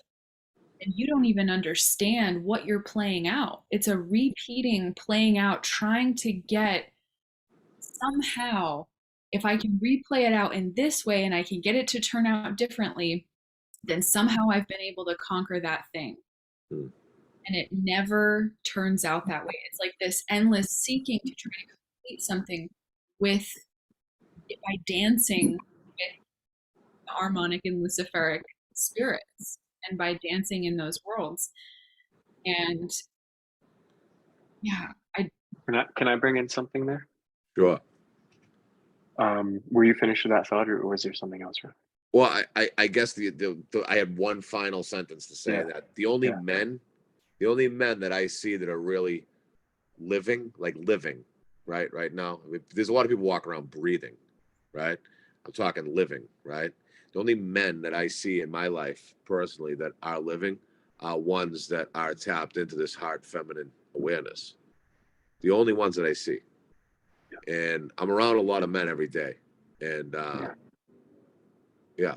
and you don't even understand what you're playing out. It's a repeating, playing out, trying to get somehow, if I can replay it out in this way and I can get it to turn out differently, then somehow I've been able to conquer that thing. Hmm. And it never turns out that way. It's like this endless seeking to try to complete something with by dancing with the harmonic and luciferic spirits and by dancing in those worlds. And yeah, I Can I bring in something there? Sure. Were you finished with that thought, or was there something else? Well, I guess I had one final sentence to say, Yeah. that Yeah. the only men that I see that are really living, right now. I mean, there's a lot of people walking around breathing, right? I'm talking living, right? The only men that I see in my life personally that are living are ones that are tapped into this heart feminine awareness. The only ones that I see. And I'm around a lot of men every day. And yeah,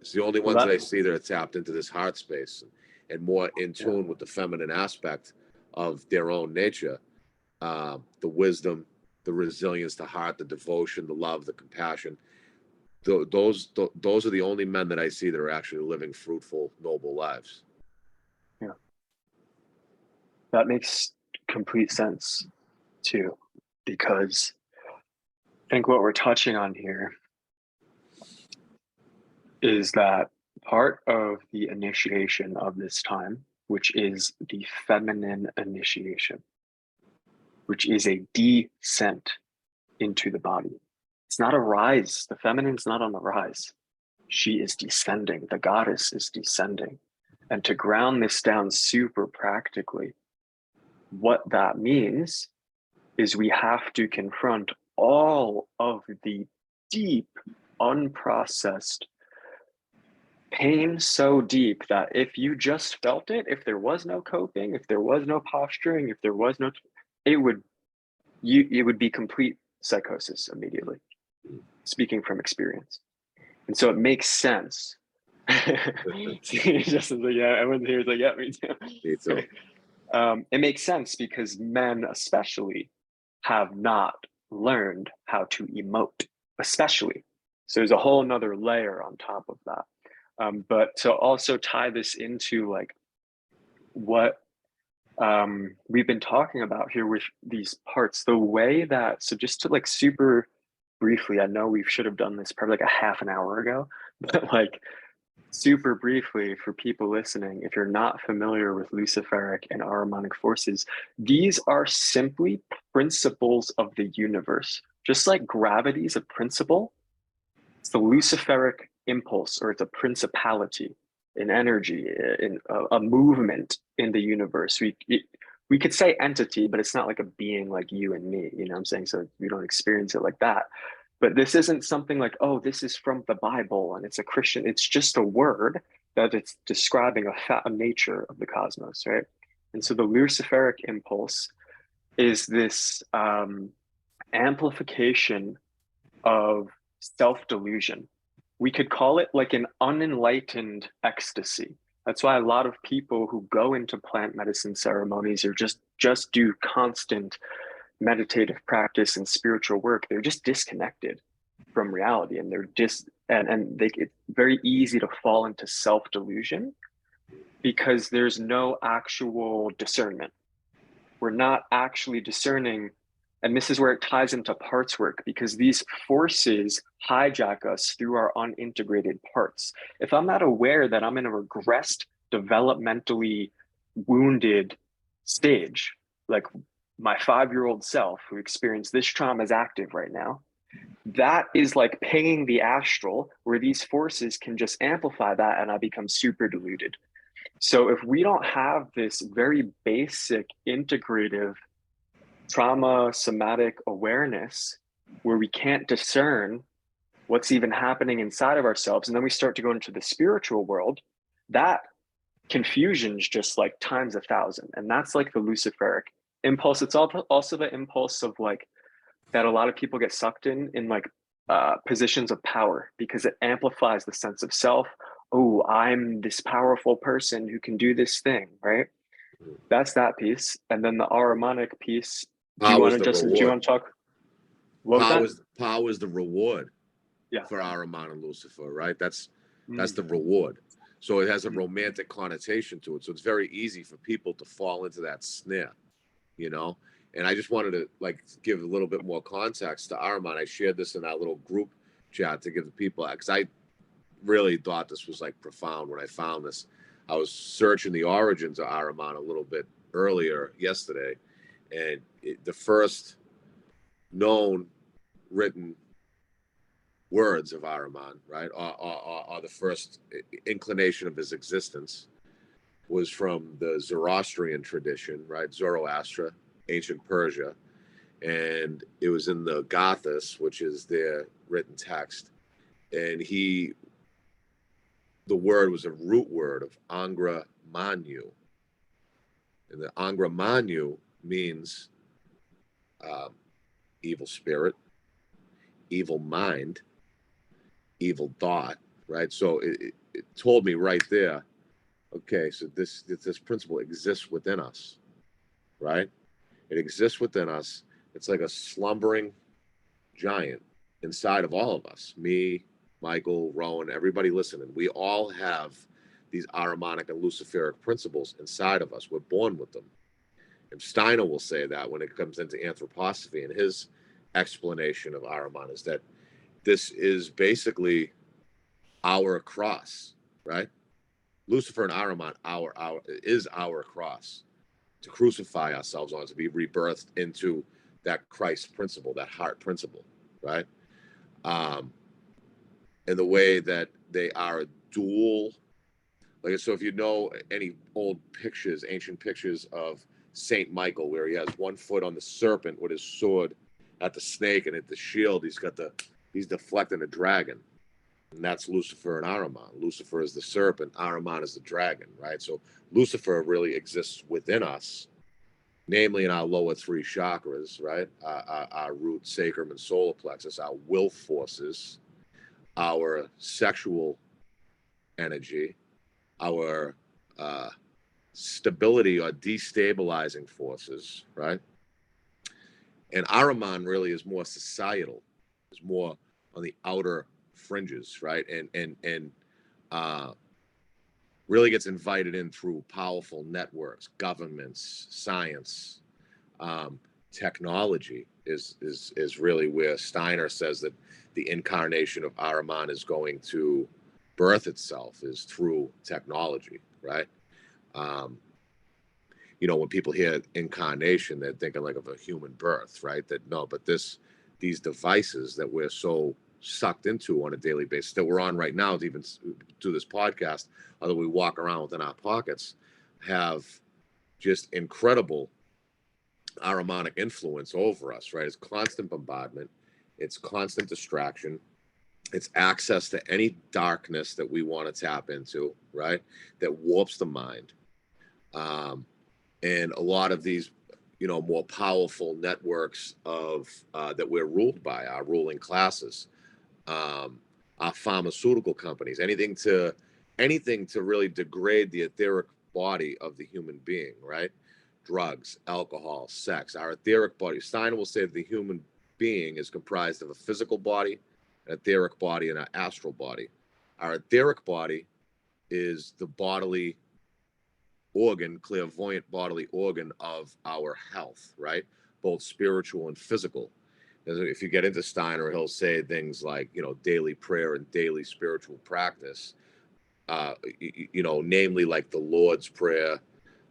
it's the only Well, ones that I see that are tapped into this heart space, and more in tune with the feminine aspect of their own nature, the wisdom, the resilience, the heart, the devotion, the love, the compassion. Those are the only men that I see that are actually living fruitful, noble lives. yeah, that makes complete sense too, because I think what we're touching on here is that part of the initiation of this time, which is the feminine initiation, which is a descent into the body. It's not a rise. The feminine's not on the rise. She is descending. The goddess is descending. And to ground this down super practically, what that means is we have to confront all of the deep, unprocessed pain, so deep that if you just felt it, if there was no coping, if there was no posturing, if there was no, it would be complete psychosis immediately, speaking from experience. And so it makes sense. Justin's like, yeah, everyone here is like, yeah, me too. Me too. It makes sense because men especially have not learned how to emote, especially. So there's a whole nother layer on top of that. But to also tie this into like what we've been talking about here with these parts, the way that, so just to like super briefly, I know we should have done this probably like a half an hour ago, but like super briefly for people listening, if you're not familiar with Luciferic and Ahrimanic forces, these are simply principles of the universe. Just like gravity is a principle, it's the Luciferic impulse, or it's a principality, an energy, in a movement in the universe. We could say entity, but it's not like a being like you and me, you know what I'm saying? So we don't experience it like that. But this isn't something like, oh, this is from the Bible and it's a Christian. It's just a word that it's describing a nature of the cosmos, right? And so the Luciferic impulse is this amplification of self-delusion. We could call it like an unenlightened ecstasy. That's why a lot of people who go into plant medicine ceremonies or just do constant meditative practice and spiritual work, they're just disconnected from reality, and it's very easy to fall into self-delusion because there's no actual discernment. We're not actually discerning. And this is where it ties into parts work, because these forces hijack us through our unintegrated parts. If I'm not aware that I'm in a regressed, developmentally wounded stage, like my 5-year-old self who experienced this trauma is active right now, that is like paying the astral, where these forces can just amplify that and I become super deluded. So if we don't have this very basic integrative trauma somatic awareness, where we can't discern what's even happening inside of ourselves, and then we start to go into the spiritual world, that confusion's just like times 1,000. And that's like the Luciferic impulse. It's also the impulse of like that a lot of people get sucked in like positions of power, because it amplifies the sense of self. Oh, I'm this powerful person who can do this thing, right? That's that piece. And then the Ahrimanic piece. Do you want to talk? What was that? Power is the reward, Yeah, for Ahriman and Lucifer, right? That's the reward. So it has a romantic connotation to it. So it's very easy for people to fall into that snare, you know? And I just wanted to like give a little bit more context to Ahriman. I shared this in our little group chat to give the people, because I really thought this was like profound when I found this. I was searching the origins of Ahriman a little bit earlier yesterday, and the first known written words of Ahriman, right, are the first inclination of his existence was from the Zoroastrian tradition, right? Zoroaster, ancient Persia, and it was in the Gathas, which is their written text, and the word was a root word of Angra Manu, and the Angra Manu means evil spirit, evil mind, evil thought, right? So it told me right there, okay, so this principle exists within us, right? It exists within us. It's like a slumbering giant inside of all of us. Me, Michael, Rowan, everybody listening. We all have these Ahrimanic and Luciferic principles inside of us. We're born with them. And Steiner will say that when it comes into anthroposophy, and his explanation of Ahriman is that this is basically our cross, right? Lucifer and Ahriman is our cross to crucify ourselves on, to be rebirthed into that Christ principle, that heart principle, right? And the way that they are dual, like, so if you know any old pictures, ancient pictures of Saint Michael, where he has one foot on the serpent with his sword at the snake, and at the shield he's deflecting a dragon, and that's Lucifer and Ahriman. Lucifer is the serpent, Ahriman is the dragon, right? So Lucifer really exists within us, namely in our lower 3 chakras, right? Our root, sacrum, and solar plexus, our will forces, our sexual energy, our stability or destabilizing forces, right? And Ahriman really is more societal, is more on the outer fringes, right? And really gets invited in through powerful networks, governments, science, technology is really where Steiner says that the incarnation of Ahriman is going to birth itself, is through technology, right? When people hear incarnation, they're thinking like of a human birth, right? That no, but these devices that we're so sucked into on a daily basis, that we're on right now to even do this podcast, although we walk around within our pockets, have just incredible Ahrimanic influence over us, right? It's constant bombardment, it's constant distraction, it's access to any darkness that we want to tap into, right? That warps the mind. and a lot of these, more powerful networks of that we're ruled by, our ruling classes, our pharmaceutical companies, anything to really degrade the etheric body of the human being, right? Drugs, alcohol, sex, our etheric body. Steiner will say that the human being is comprised of a physical body, an etheric body, and an astral body. Our etheric body is the bodily organ, clairvoyant bodily organ of our health, right? Both spiritual and physical. If you get into Steiner, he'll say things like, daily prayer and daily spiritual practice, namely like the Lord's Prayer,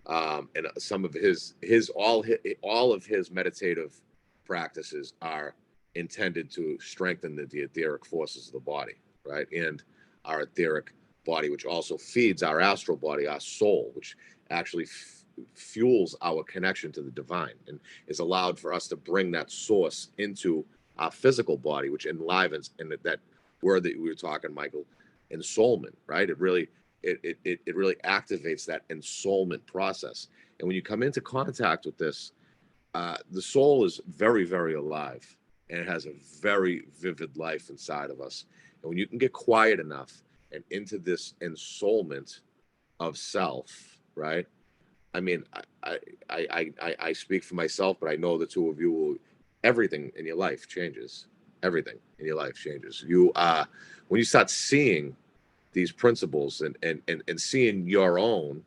and some of his all of his meditative practices are intended to strengthen the etheric forces of the body, right? And our etheric body, which also feeds our astral body, our soul, which actually fuels our connection to the divine and is allowed for us to bring that source into our physical body, which enlivens, and that word that we were talking, Michael, ensoulment, right? It really activates that ensoulment process. And when you come into contact with this, the soul is very, very alive, and it has a very vivid life inside of us. And when you can get quiet enough and into this ensoulment of self, right? I mean, I speak for myself, but I know the two of you will. Everything in your life changes. Everything in your life changes. When you start seeing these principles and seeing your own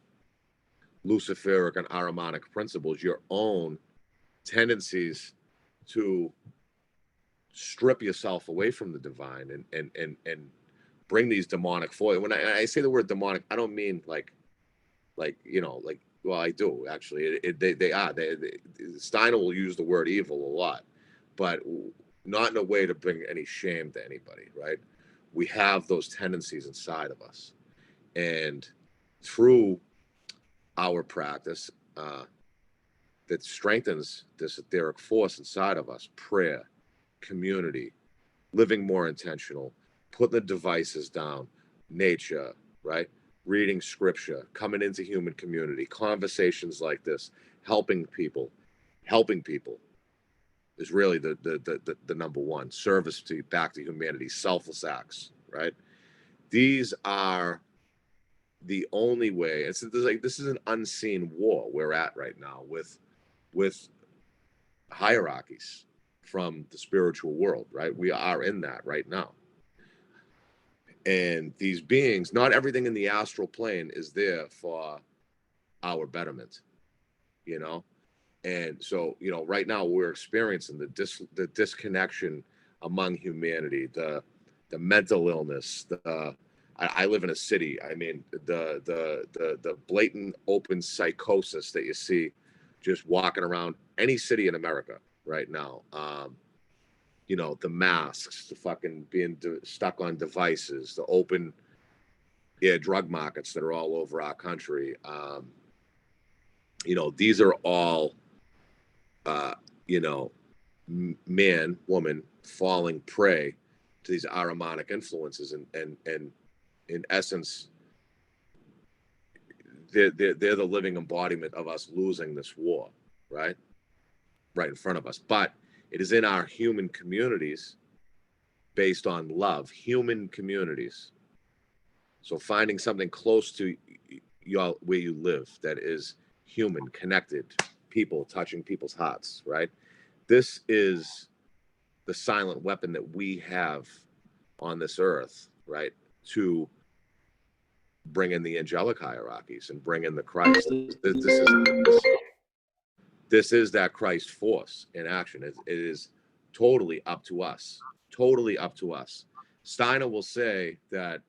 Luciferic and Ahrimanic principles, your own tendencies to strip yourself away from the divine and bring these demonic forces. When I say the word demonic, I don't mean like well, I do actually. Steiner will use the word evil a lot, but not in a way to bring any shame to anybody, right? We have those tendencies inside of us, and through our practice that strengthens this etheric force inside of us, prayer, community, living more intentional, putting the devices down, nature, right? Reading scripture, coming into human community, conversations like this, helping people is really the number one. Service to back to humanity, selfless acts, right? These are the only way. This is an unseen war we're at right now with hierarchies from the spiritual world, right? We are in that right now. And these beings, not everything in the astral plane is there for our betterment, And so, right now we're experiencing the disconnection among humanity, the mental illness, I live in a city. I mean, the blatant open psychosis that you see just walking around any city in America right now. The masks, the fucking being stuck on devices, the open drug markets that are all over our country. These are all, man, woman falling prey to these Ahrimanic influences, and in essence, they're the living embodiment of us losing this war, right in front of us. But it is in our human communities, based on love, human communities. So finding something close to where you live that is human, connected, people touching people's hearts, right? This is the silent weapon that we have on this earth, right? To bring in the angelic hierarchies and bring in the Christ. This is that Christ force in action. It is totally up to us. Totally up to us. Steiner will say that,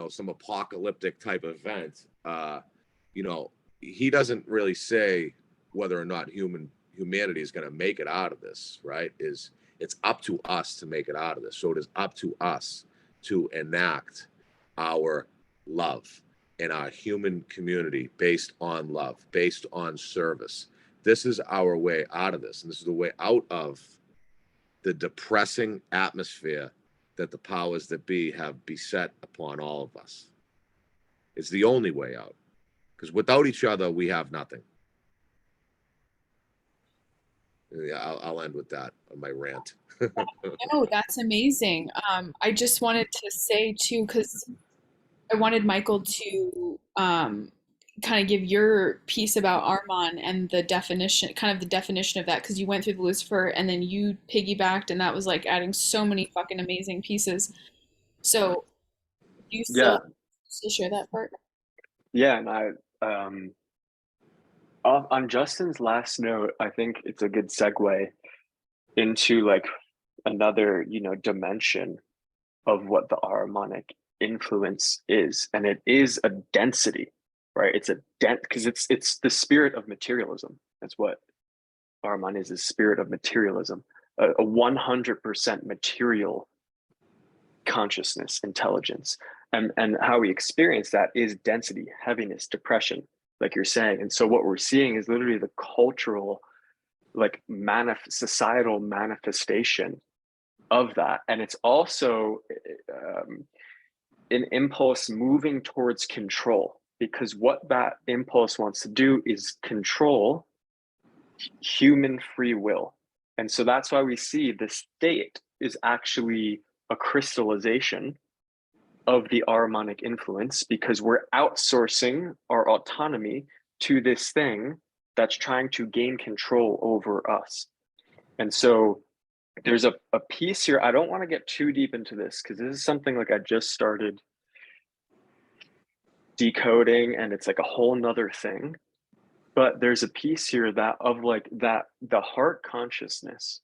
some apocalyptic type event, he doesn't really say whether or not humanity is going to make it out of this, right? It's up to us to make it out of this. So it is up to us to enact our love in our human community based on love, based on service. This is our way out of this. And this is the way out of the depressing atmosphere that the powers that be have beset upon all of us. It's the only way out. Because without each other, we have nothing. Yeah, I'll end with that on my rant. Oh, that's amazing. I just wanted to say too, because I wanted Michael to kind of give your piece about Armon and the definition, kind of the definition of that, because you went through the Lucifer and then you piggybacked, and that was like adding so many fucking amazing pieces. So, do you Yeah, still share that part? yeah, and on Justin's last note, I think it's a good segue into like another, dimension of what the harmonic influence is, and it is a density, right? It's a because it's the spirit of materialism. That's what Ahriman is spirit of materialism, a 100% material consciousness, intelligence, and how we experience that is density, heaviness, depression, like you're saying. And so what we're seeing is literally the cultural, like societal manifestation of that. And it's also an impulse moving towards control, because what that impulse wants to do is control human free will. And so that's why we see the state is actually a crystallization of the Ahrimanic influence, because we're outsourcing our autonomy to this thing that's trying to gain control over us. And so there's a piece here. I don't want to get too deep into this because this is something like I just started decoding, and it's like a whole nother thing. But there's a piece here that of like that the heart consciousness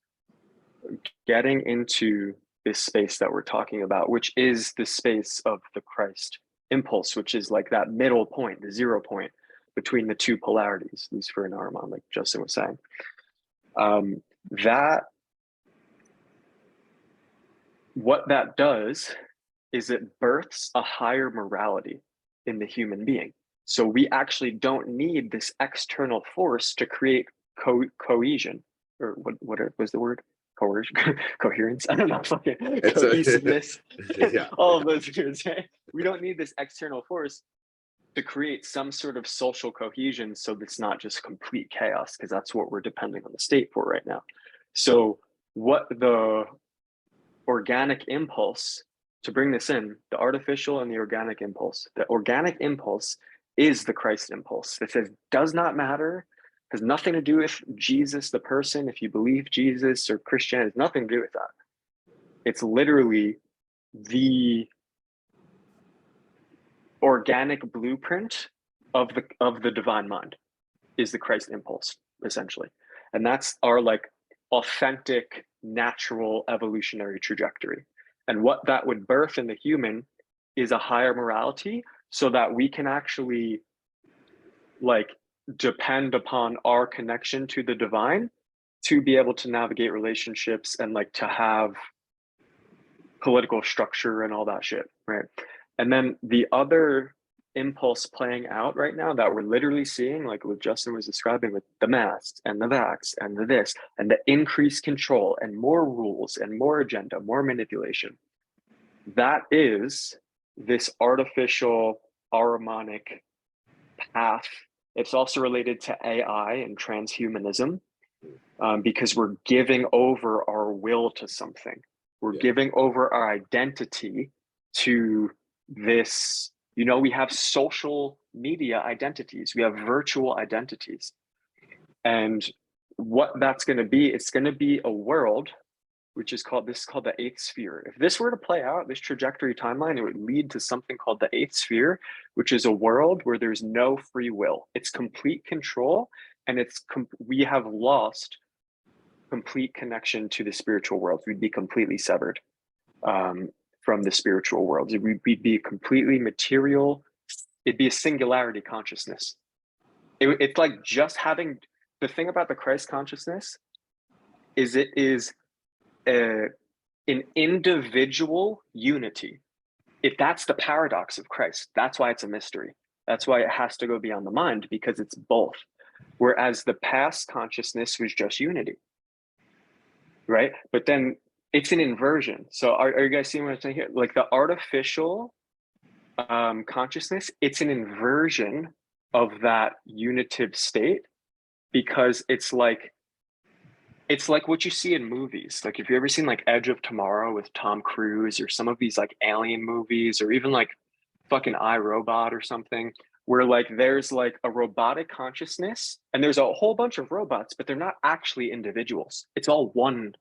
getting into this space that we're talking about, which is the space of the Christ impulse, which is like that middle point, the 0 point between the two polarities, Lucifer and Ahriman, like Justin was saying. That what that does is it births a higher morality in the human being. So we actually don't need this external force to create cohesion, or what was the word? Coercion, coherence. I don't know. Fucking cohesiveness. Yeah. All of those words. We don't need this external force to create some sort of social cohesion, so it's not just complete chaos, because that's what we're depending on the state for right now. So what the organic impulse, to bring this in, the artificial and the organic impulse. The organic impulse is the Christ impulse. It says does not matter, has nothing to do with Jesus, the person. If you believe Jesus or Christianity, has nothing to do with that. It's literally the organic blueprint of the divine mind is the Christ impulse, essentially. And that's our like authentic, natural evolutionary trajectory. And what that would birth in the human is a higher morality, so that we can actually like depend upon our connection to the divine to be able to navigate relationships and like to have political structure and all that shit, right? And then the other impulse playing out right now that we're literally seeing, like what Justin was describing with the masks and the vax and the this and the increased control and more rules and more agenda, more manipulation, that is this artificial Ahrimanic path. It's also related to AI and transhumanism, because we're giving over our will to something. We're giving over our identity to this. We have social media identities. We have virtual identities. And what that's going to be, it's going to be a world which is called the eighth sphere. If this were to play out, this trajectory timeline, it would lead to something called the eighth sphere, which is a world where there's no free will. It's complete control, and we have lost complete connection to the spiritual world. We'd be completely severed from the spiritual world. We'd be completely material. It'd be a singularity consciousness. It's like just having, the thing about the Christ consciousness is it is an individual unity. If that's the paradox of Christ, that's why it's a mystery. That's why it has to go beyond the mind, because it's both. Whereas the past consciousness was just unity, right? But then it's an inversion. So are you guys seeing what I'm saying here? Like the artificial consciousness, it's an inversion of that unitive state, because it's like what you see in movies. Like if you've ever seen like Edge of Tomorrow with Tom Cruise, or some of these like alien movies, or even like fucking iRobot or something, where like there's like a robotic consciousness and there's a whole bunch of robots, but they're not actually individuals. It's all one.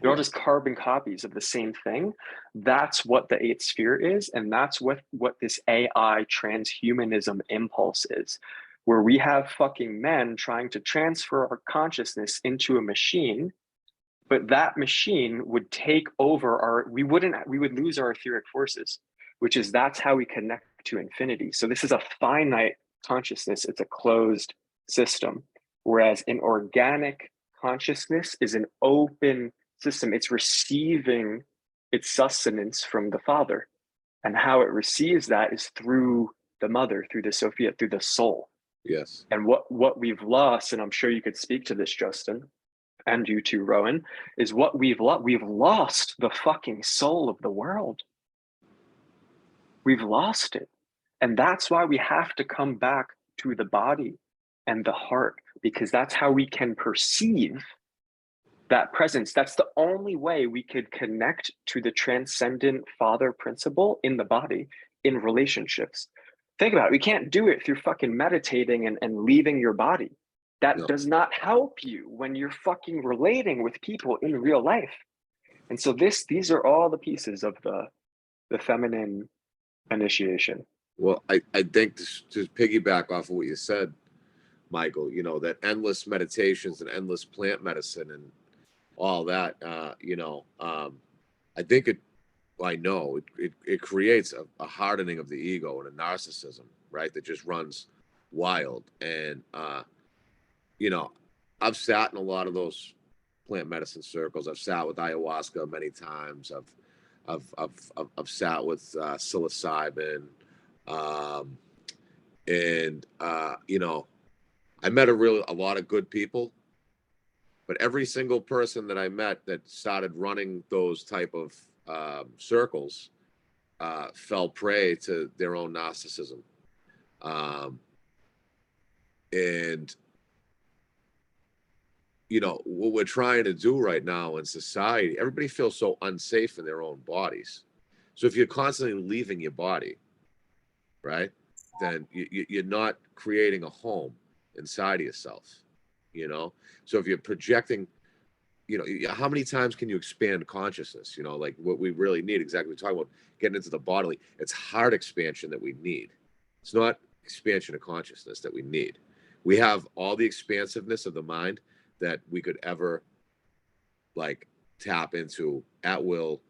They're all just carbon copies of the same thing. That's what the eighth sphere is, and that's what this AI transhumanism impulse is, where we have fucking men trying to transfer our consciousness into a machine, but that machine would take over we would lose our etheric forces, which is, that's how we connect to infinity. So this is a finite consciousness. It's a closed system, whereas an organic consciousness is an open system. It's receiving its sustenance from the Father, and how it receives that is through the mother, through the Sophia, through the soul. Yes. And what we've lost, and I'm sure you could speak to this, Justin, and you too, Rowan, is what we've lost. We've lost the fucking soul of the world. We've lost it. And that's why we have to come back to the body and the heart, because that's how we can perceive that presence. That's the only way we could connect to the transcendent Father principle in the body, in relationships. Think about it. We can't do it through fucking meditating and leaving your body. That does not help you when you're fucking relating with people in real life. And so these are all the pieces of the feminine initiation. Well, I think to piggyback off of what you said, Michael, you know, that endless meditations and endless plant medicine and all that, I think it creates a hardening of the ego and a narcissism, right? That just runs wild. And, I've sat in a lot of those plant medicine circles. I've sat with ayahuasca many times. I've sat with psilocybin, and I met a lot of good people, but every single person that I met that started running those type of circles fell prey to their own narcissism, and what we're trying to do right now in society, everybody feels so unsafe in their own bodies. So if you're constantly leaving your body, right, then you're not creating a home inside of yourself, So if you're projecting, how many times can you expand consciousness? Like what we really need, exactly what we're talking about, getting into the bodily. It's heart expansion that we need. It's not expansion of consciousness that we need. We have all the expansiveness of the mind that we could ever tap into at will,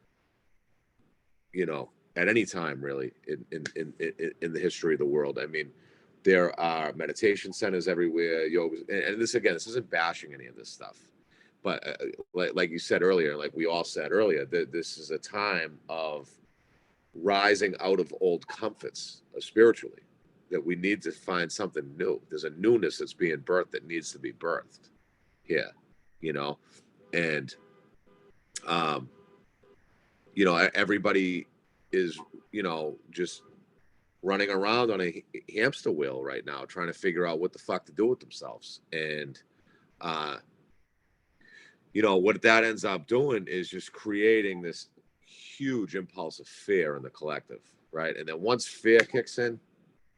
at any time really in the history of the world. I mean, there are meditation centers everywhere, yoga, and this isn't bashing any of this stuff, but like you said earlier, like we all said earlier, that this is a time of rising out of old comforts spiritually, that we need to find something new. There's a newness that's being birthed that needs to be birthed here, and everybody is just running around on a hamster wheel right now, trying to figure out what the fuck to do with themselves. And what that ends up doing is just creating this huge impulse of fear in the collective, right? And then once fear kicks in,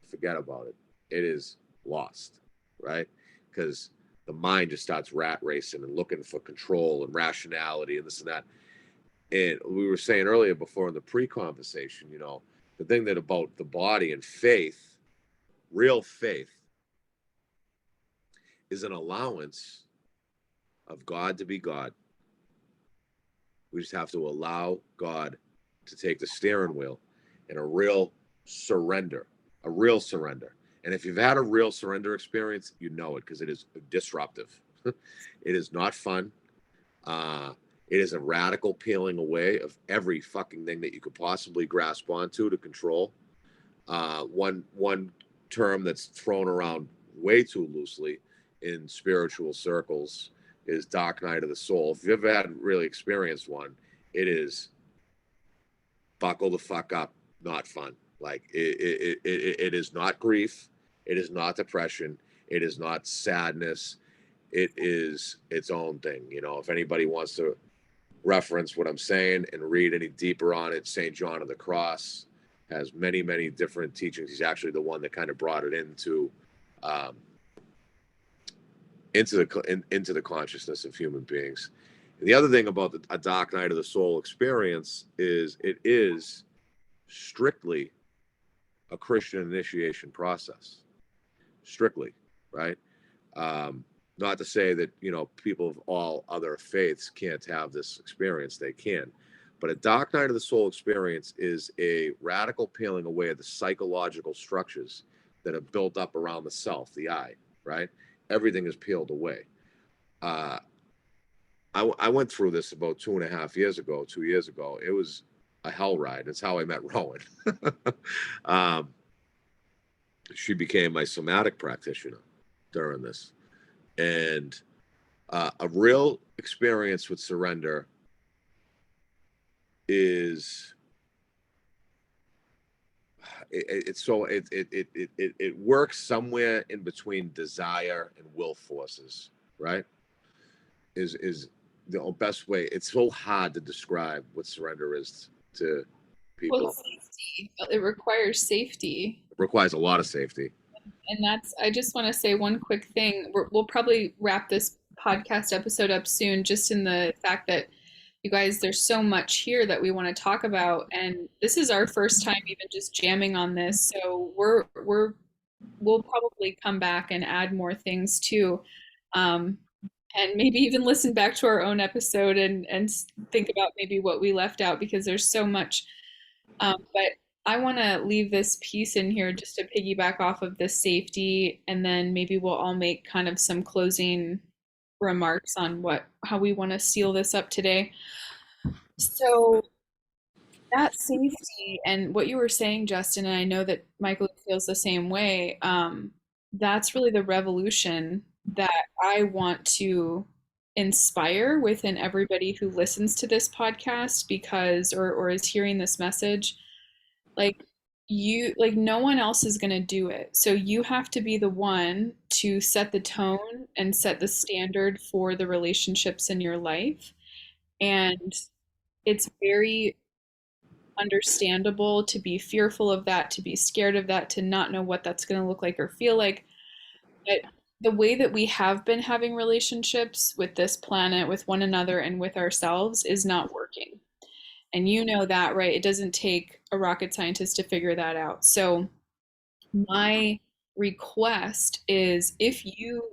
forget about it. It is lost, right? Because the mind just starts rat racing and looking for control and rationality and this and that. And we were saying earlier before in the pre-conversation, the thing that about the body and faith, real faith, is an allowance of God to be God. We just have to allow God to take the steering wheel, and a real surrender. And if you've had a real surrender experience, you know it, because it is disruptive. It is not fun. It is a radical peeling away of every fucking thing that you could possibly grasp onto to control. One term that's thrown around way too loosely in spiritual circles is dark night of the soul. If you've ever had really experienced one, it is buckle the fuck up, not fun. Like it is not grief. It is not depression. It is not sadness. It is its own thing. You know, if anybody wants to reference what I'm saying and read any deeper on it, St. John of the Cross has many, many different teachings. He's actually the one that kind of brought it um, into the consciousness of human beings. And the other thing about a dark night of the soul experience is it is strictly a Christian initiation process. Strictly, right? Not to say that, you know, people of all other faiths can't have this experience. They can. But a dark night of the soul experience is a radical peeling away of the psychological structures that are built up around the self, the I, right? Everything is peeled away. I went through this about 2 years ago. It was a hell ride. It's how I met Rowan. She became my somatic practitioner during this. And a real experience with surrender is it works somewhere in between desire and will forces, right? Is the best way. It's so hard to describe what surrender is to people. Well, safety. It requires safety. It requires a lot of safety. And I just want to say one quick thing. We'll probably wrap this podcast episode up soon, just in the fact that you guys, there's so much here that we want to talk about. And this is our first time even just jamming on this. So we'll probably come back and add more things too. And maybe even listen back to our own episode and think about maybe what we left out, because there's so much. But I want to leave this piece in here just to piggyback off of the safety, and then maybe we'll all make kind of some closing remarks on how we want to seal this up today. So that safety and what you were saying, Justin, and I know that Michael feels the same way, that's really the revolution that I want to inspire within everybody who listens to this podcast, because or is hearing this message. Like no one else is going to do it. So you have to be the one to set the tone and set the standard for the relationships in your life. And it's very understandable to be fearful of that, to be scared of that, to not know what that's going to look like or feel like. But the way that we have been having relationships with this planet, with one another, and with ourselves is not working. And you know that, right? It doesn't take a rocket scientist to figure that out. So my request is, if you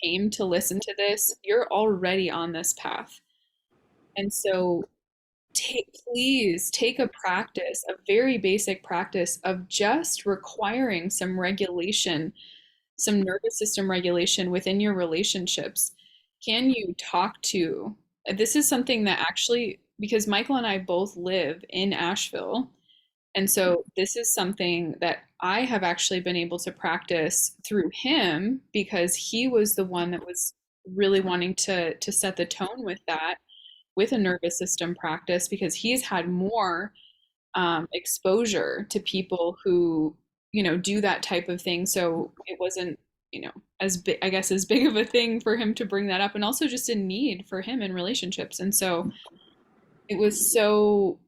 came to listen to this, you're already on this path. And so please take a practice, a very basic practice of just requiring some regulation, some nervous system regulation within your relationships. Can you talk to, this is something that actually, because Michael and I both live in Asheville, and so this is something that I have actually been able to practice through him, because he was the one that was really wanting to set the tone with that, with a nervous system practice, because he's had more exposure to people who, do that type of thing. So it wasn't, as big, I guess, as big of a thing for him to bring that up, and also just a need for him in relationships. And so it was so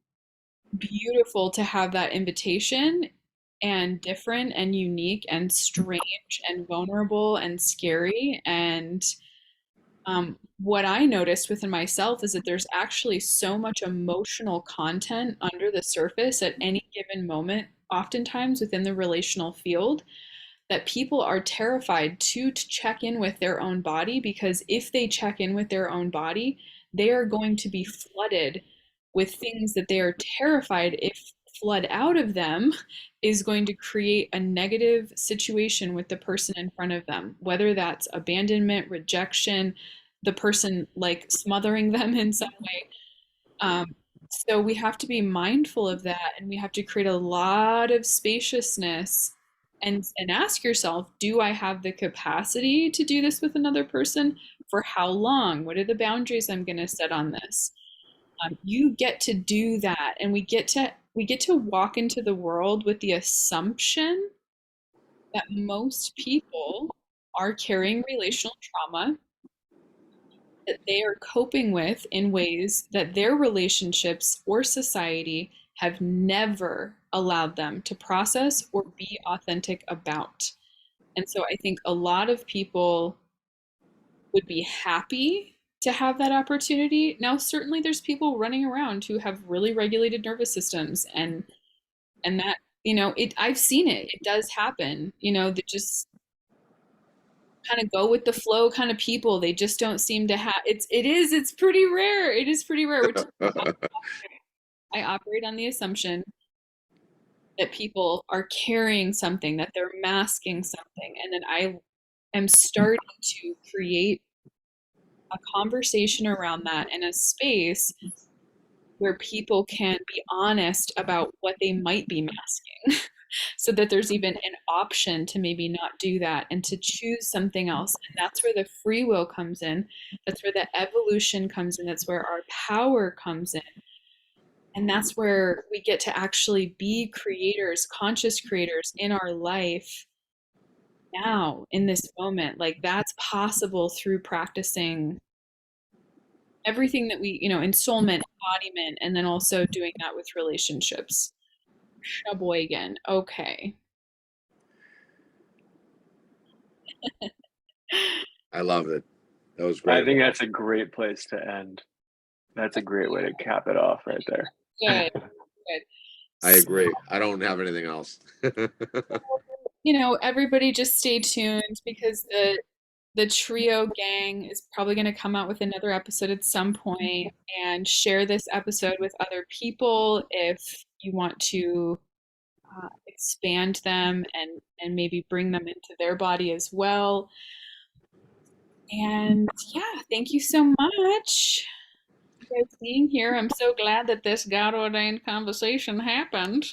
beautiful to have that invitation, and different and unique and strange and vulnerable and scary. And what I noticed within myself is that there's actually so much emotional content under the surface at any given moment, oftentimes within the relational field, that people are terrified to check in with their own body, because if they check in with their own body, they are going to be flooded with things that they are terrified, if flood out of them, is going to create a negative situation with the person in front of them, whether that's abandonment, rejection, the person like smothering them in some way. So we have to be mindful of that, and we have to create a lot of spaciousness, and ask yourself, do I have the capacity to do this with another person? For how long? What are the boundaries I'm going to set on this? You get to do that, and we get to walk into the world with the assumption that most people are carrying relational trauma that they are coping with in ways that their relationships or society have never allowed them to process or be authentic about. And so I think a lot of people would be happy to have that opportunity. Now, certainly there's people running around who have really regulated nervous systems and that, I've seen it. It does happen, that just kind of go with the flow kind of people. They just don't seem to have it's pretty rare. It is pretty rare, which I operate on the assumption that people are carrying something, that they're masking something. And then I am starting to create a conversation around that in a space where people can be honest about what they might be masking so that there's even an option to maybe not do that and to choose something else. And that's where the free will comes in. That's where the evolution comes in. That's where our power comes in. And that's where we get to actually be creators, conscious creators in our life now, in this moment. Like that's possible through practicing everything that we, ensoulment, embodiment, and then also doing that with relationships. Sheboygan. Okay. I love it. That was I great. think that's a great place to end. That's a great way to cap it off right there. Good. Good. I agree. I don't have anything else. Everybody just stay tuned because the trio gang is probably going to come out with another episode at some point, and share this episode with other people if you want to expand them and maybe bring them into their body as well. And yeah, thank you so much for being here. I'm so glad that this God ordained conversation happened.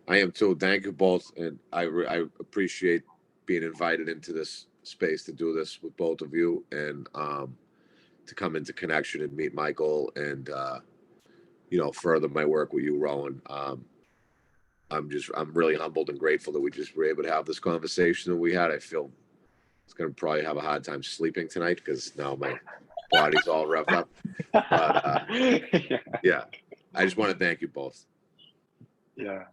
I am too. Thank you both, and I appreciate being invited into this space to do this with both of you, and to come into connection and meet Michael, and further my work with you, Rowan. I'm really humbled and grateful that we just were able to have this conversation that we had. I feel it's going to probably have a hard time sleeping tonight because now my body's all revved up. But yeah, I just want to thank you both. Yeah.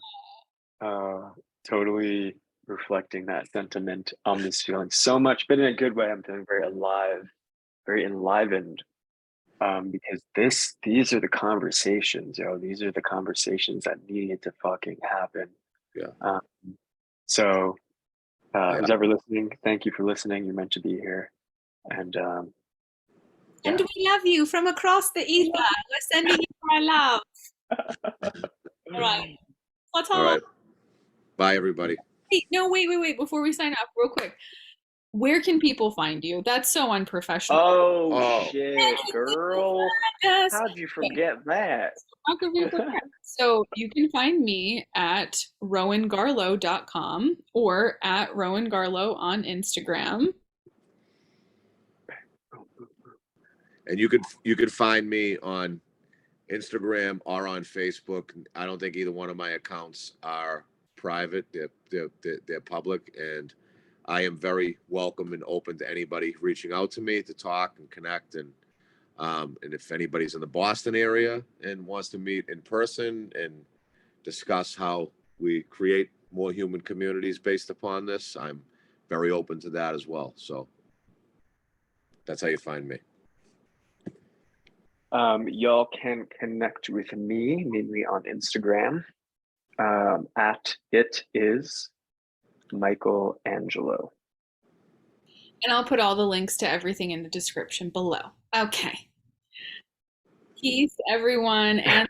Totally reflecting that sentiment on this feeling so much, but in a good way. I'm feeling very alive, very enlivened, because these are the conversations, these are the conversations that needed to fucking happen. Yeah. So who's ever listening, thank you for listening. You're meant to be here. And and we love you from across the ether. We're sending you my love. All right. All right. Bye, everybody. Hey, no, wait. Before we sign off, real quick. Where can people find you? That's so unprofessional. Oh. Shit, girl. How'd you forget that? How could we forget? So you can find me at rowangarlow.com or at Rowan Garlow on Instagram. And you could find me on Instagram or on Facebook. I don't think either one of my accounts are private. They're public, and I am very welcome and open to anybody reaching out to me to talk and connect. And if anybody's in the Boston area and wants to meet in person and discuss how we create more human communities based upon this, I'm very open to that as well. So that's how you find me. Y'all can connect with me, mainly on Instagram, at it is Michael Angelo. And I'll put all the links to everything in the description below. Okay. Peace, everyone. And